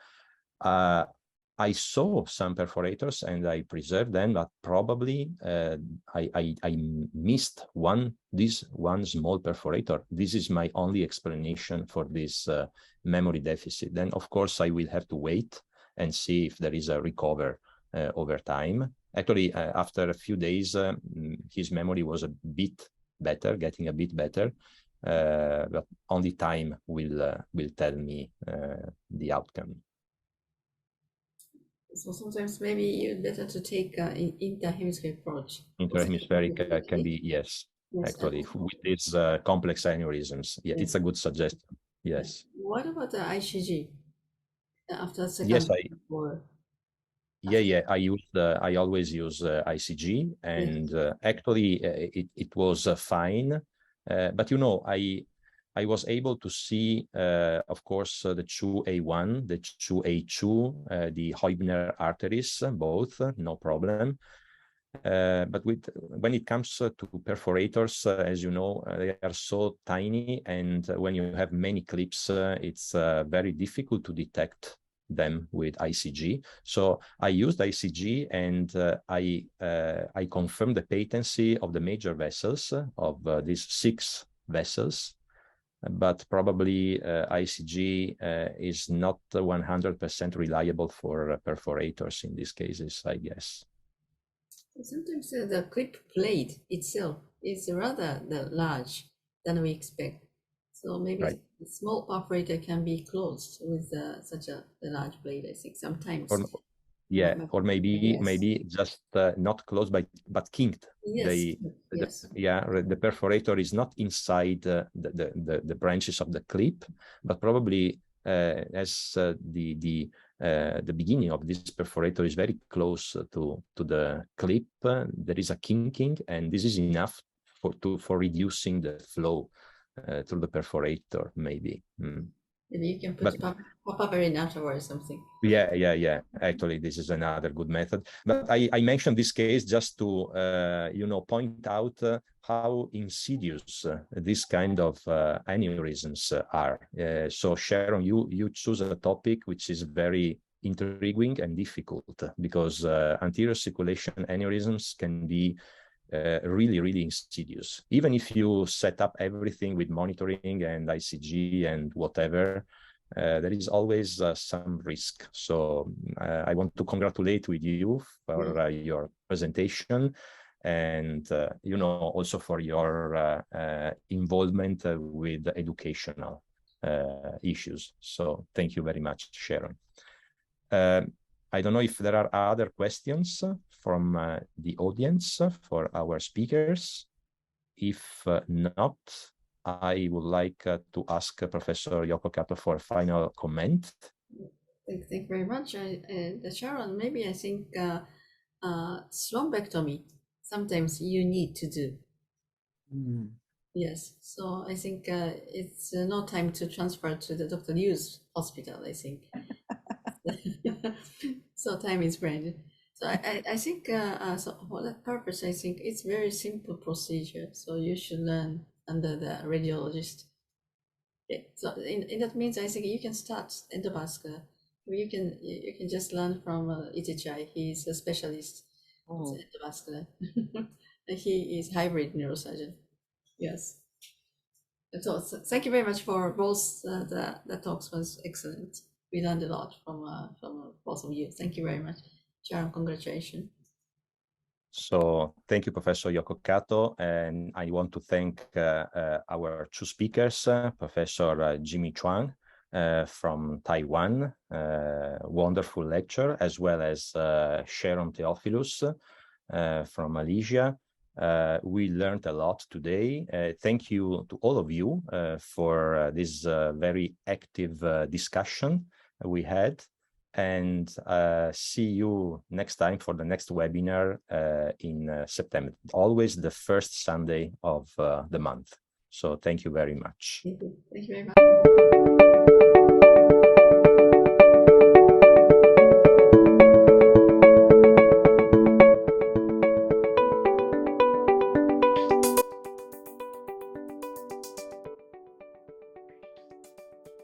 I saw some perforators and I preserved them, but probably I missed this one small perforator. This is my only explanation for this memory deficit. Then, of course, I will have to wait and see if there is a recovery over time. Actually, after a few days, his memory was a bit better, getting a bit better, but only time will tell me the outcome. So sometimes maybe you better to take interhemispheric approach. Interhemispheric can be, yes, actually, with these complex aneurysms. Yeah, it's a good suggestion. Yes. What about the ICG after second? Yes, I always use ICG, and actually it was fine. But I was able to see, of course, the 2A1, the 2A2, the Heubner arteries, both, no problem. But when it comes to perforators, as you know, they are so tiny, and when you have many clips, it's very difficult to detect them with ICG. So I used ICG, and I confirmed the patency of the major vessels of these 6 vessels. But probably ICG is not 100% reliable for perforators in these cases, I guess. Sometimes the clip plate itself is rather large than we expect. So maybe a small perforator can be closed with such a large blade, I think, sometimes. Or maybe just not closed, but kinked. Yes. The perforator is not inside the branches of the clip, but probably as the beginning of this perforator is very close to the clip, there is a kinking, and this is enough for reducing the flow through the perforator, maybe. Maybe you can put pop-up in afterwards or something. Yeah. Actually, this is another good method. But I mentioned this case just to point out how insidious this kind of aneurysms are. So Sharon, you choose a topic which is very intriguing and difficult, because anterior circulation aneurysms can be really insidious. Even if you set up everything with monitoring and ICG and whatever, there is always some risk. So I want to congratulate with you for your presentation, and also for your involvement with educational issues. So thank you very much, Sharon. I don't know if there are other questions from the audience for our speakers. If not, I would like to ask Professor Yoko Kato for a final comment. Thank you very much. Sharon, maybe I think thrombectomy, sometimes you need to do. Mm. Yes, so I think it's no time to transfer to the Dr. Liu's hospital, I think. So time is branded. So I think so for that purpose, I think it's very simple procedure. So you should learn under the radiologist. Okay. So in that means, I think you can start endovascular. You can just learn from Itichai. He's a specialist in endovascular. He is hybrid neurosurgeon. Yes. So thank you very much for both. The talks was excellent. We learned a lot from both of you. Thank you very much. Sharon, congratulations. So thank you, Professor Yoko Kato, and I want to thank our two speakers, Professor Jimmy Chuang from Taiwan, wonderful lecture, as well as Sharon Theophilus from Malaysia. We learned a lot today. Thank you to all of you for this very active discussion we had. And see you next time for the next webinar in September, always the first Sunday of the month. So thank you very much. Thank you very much.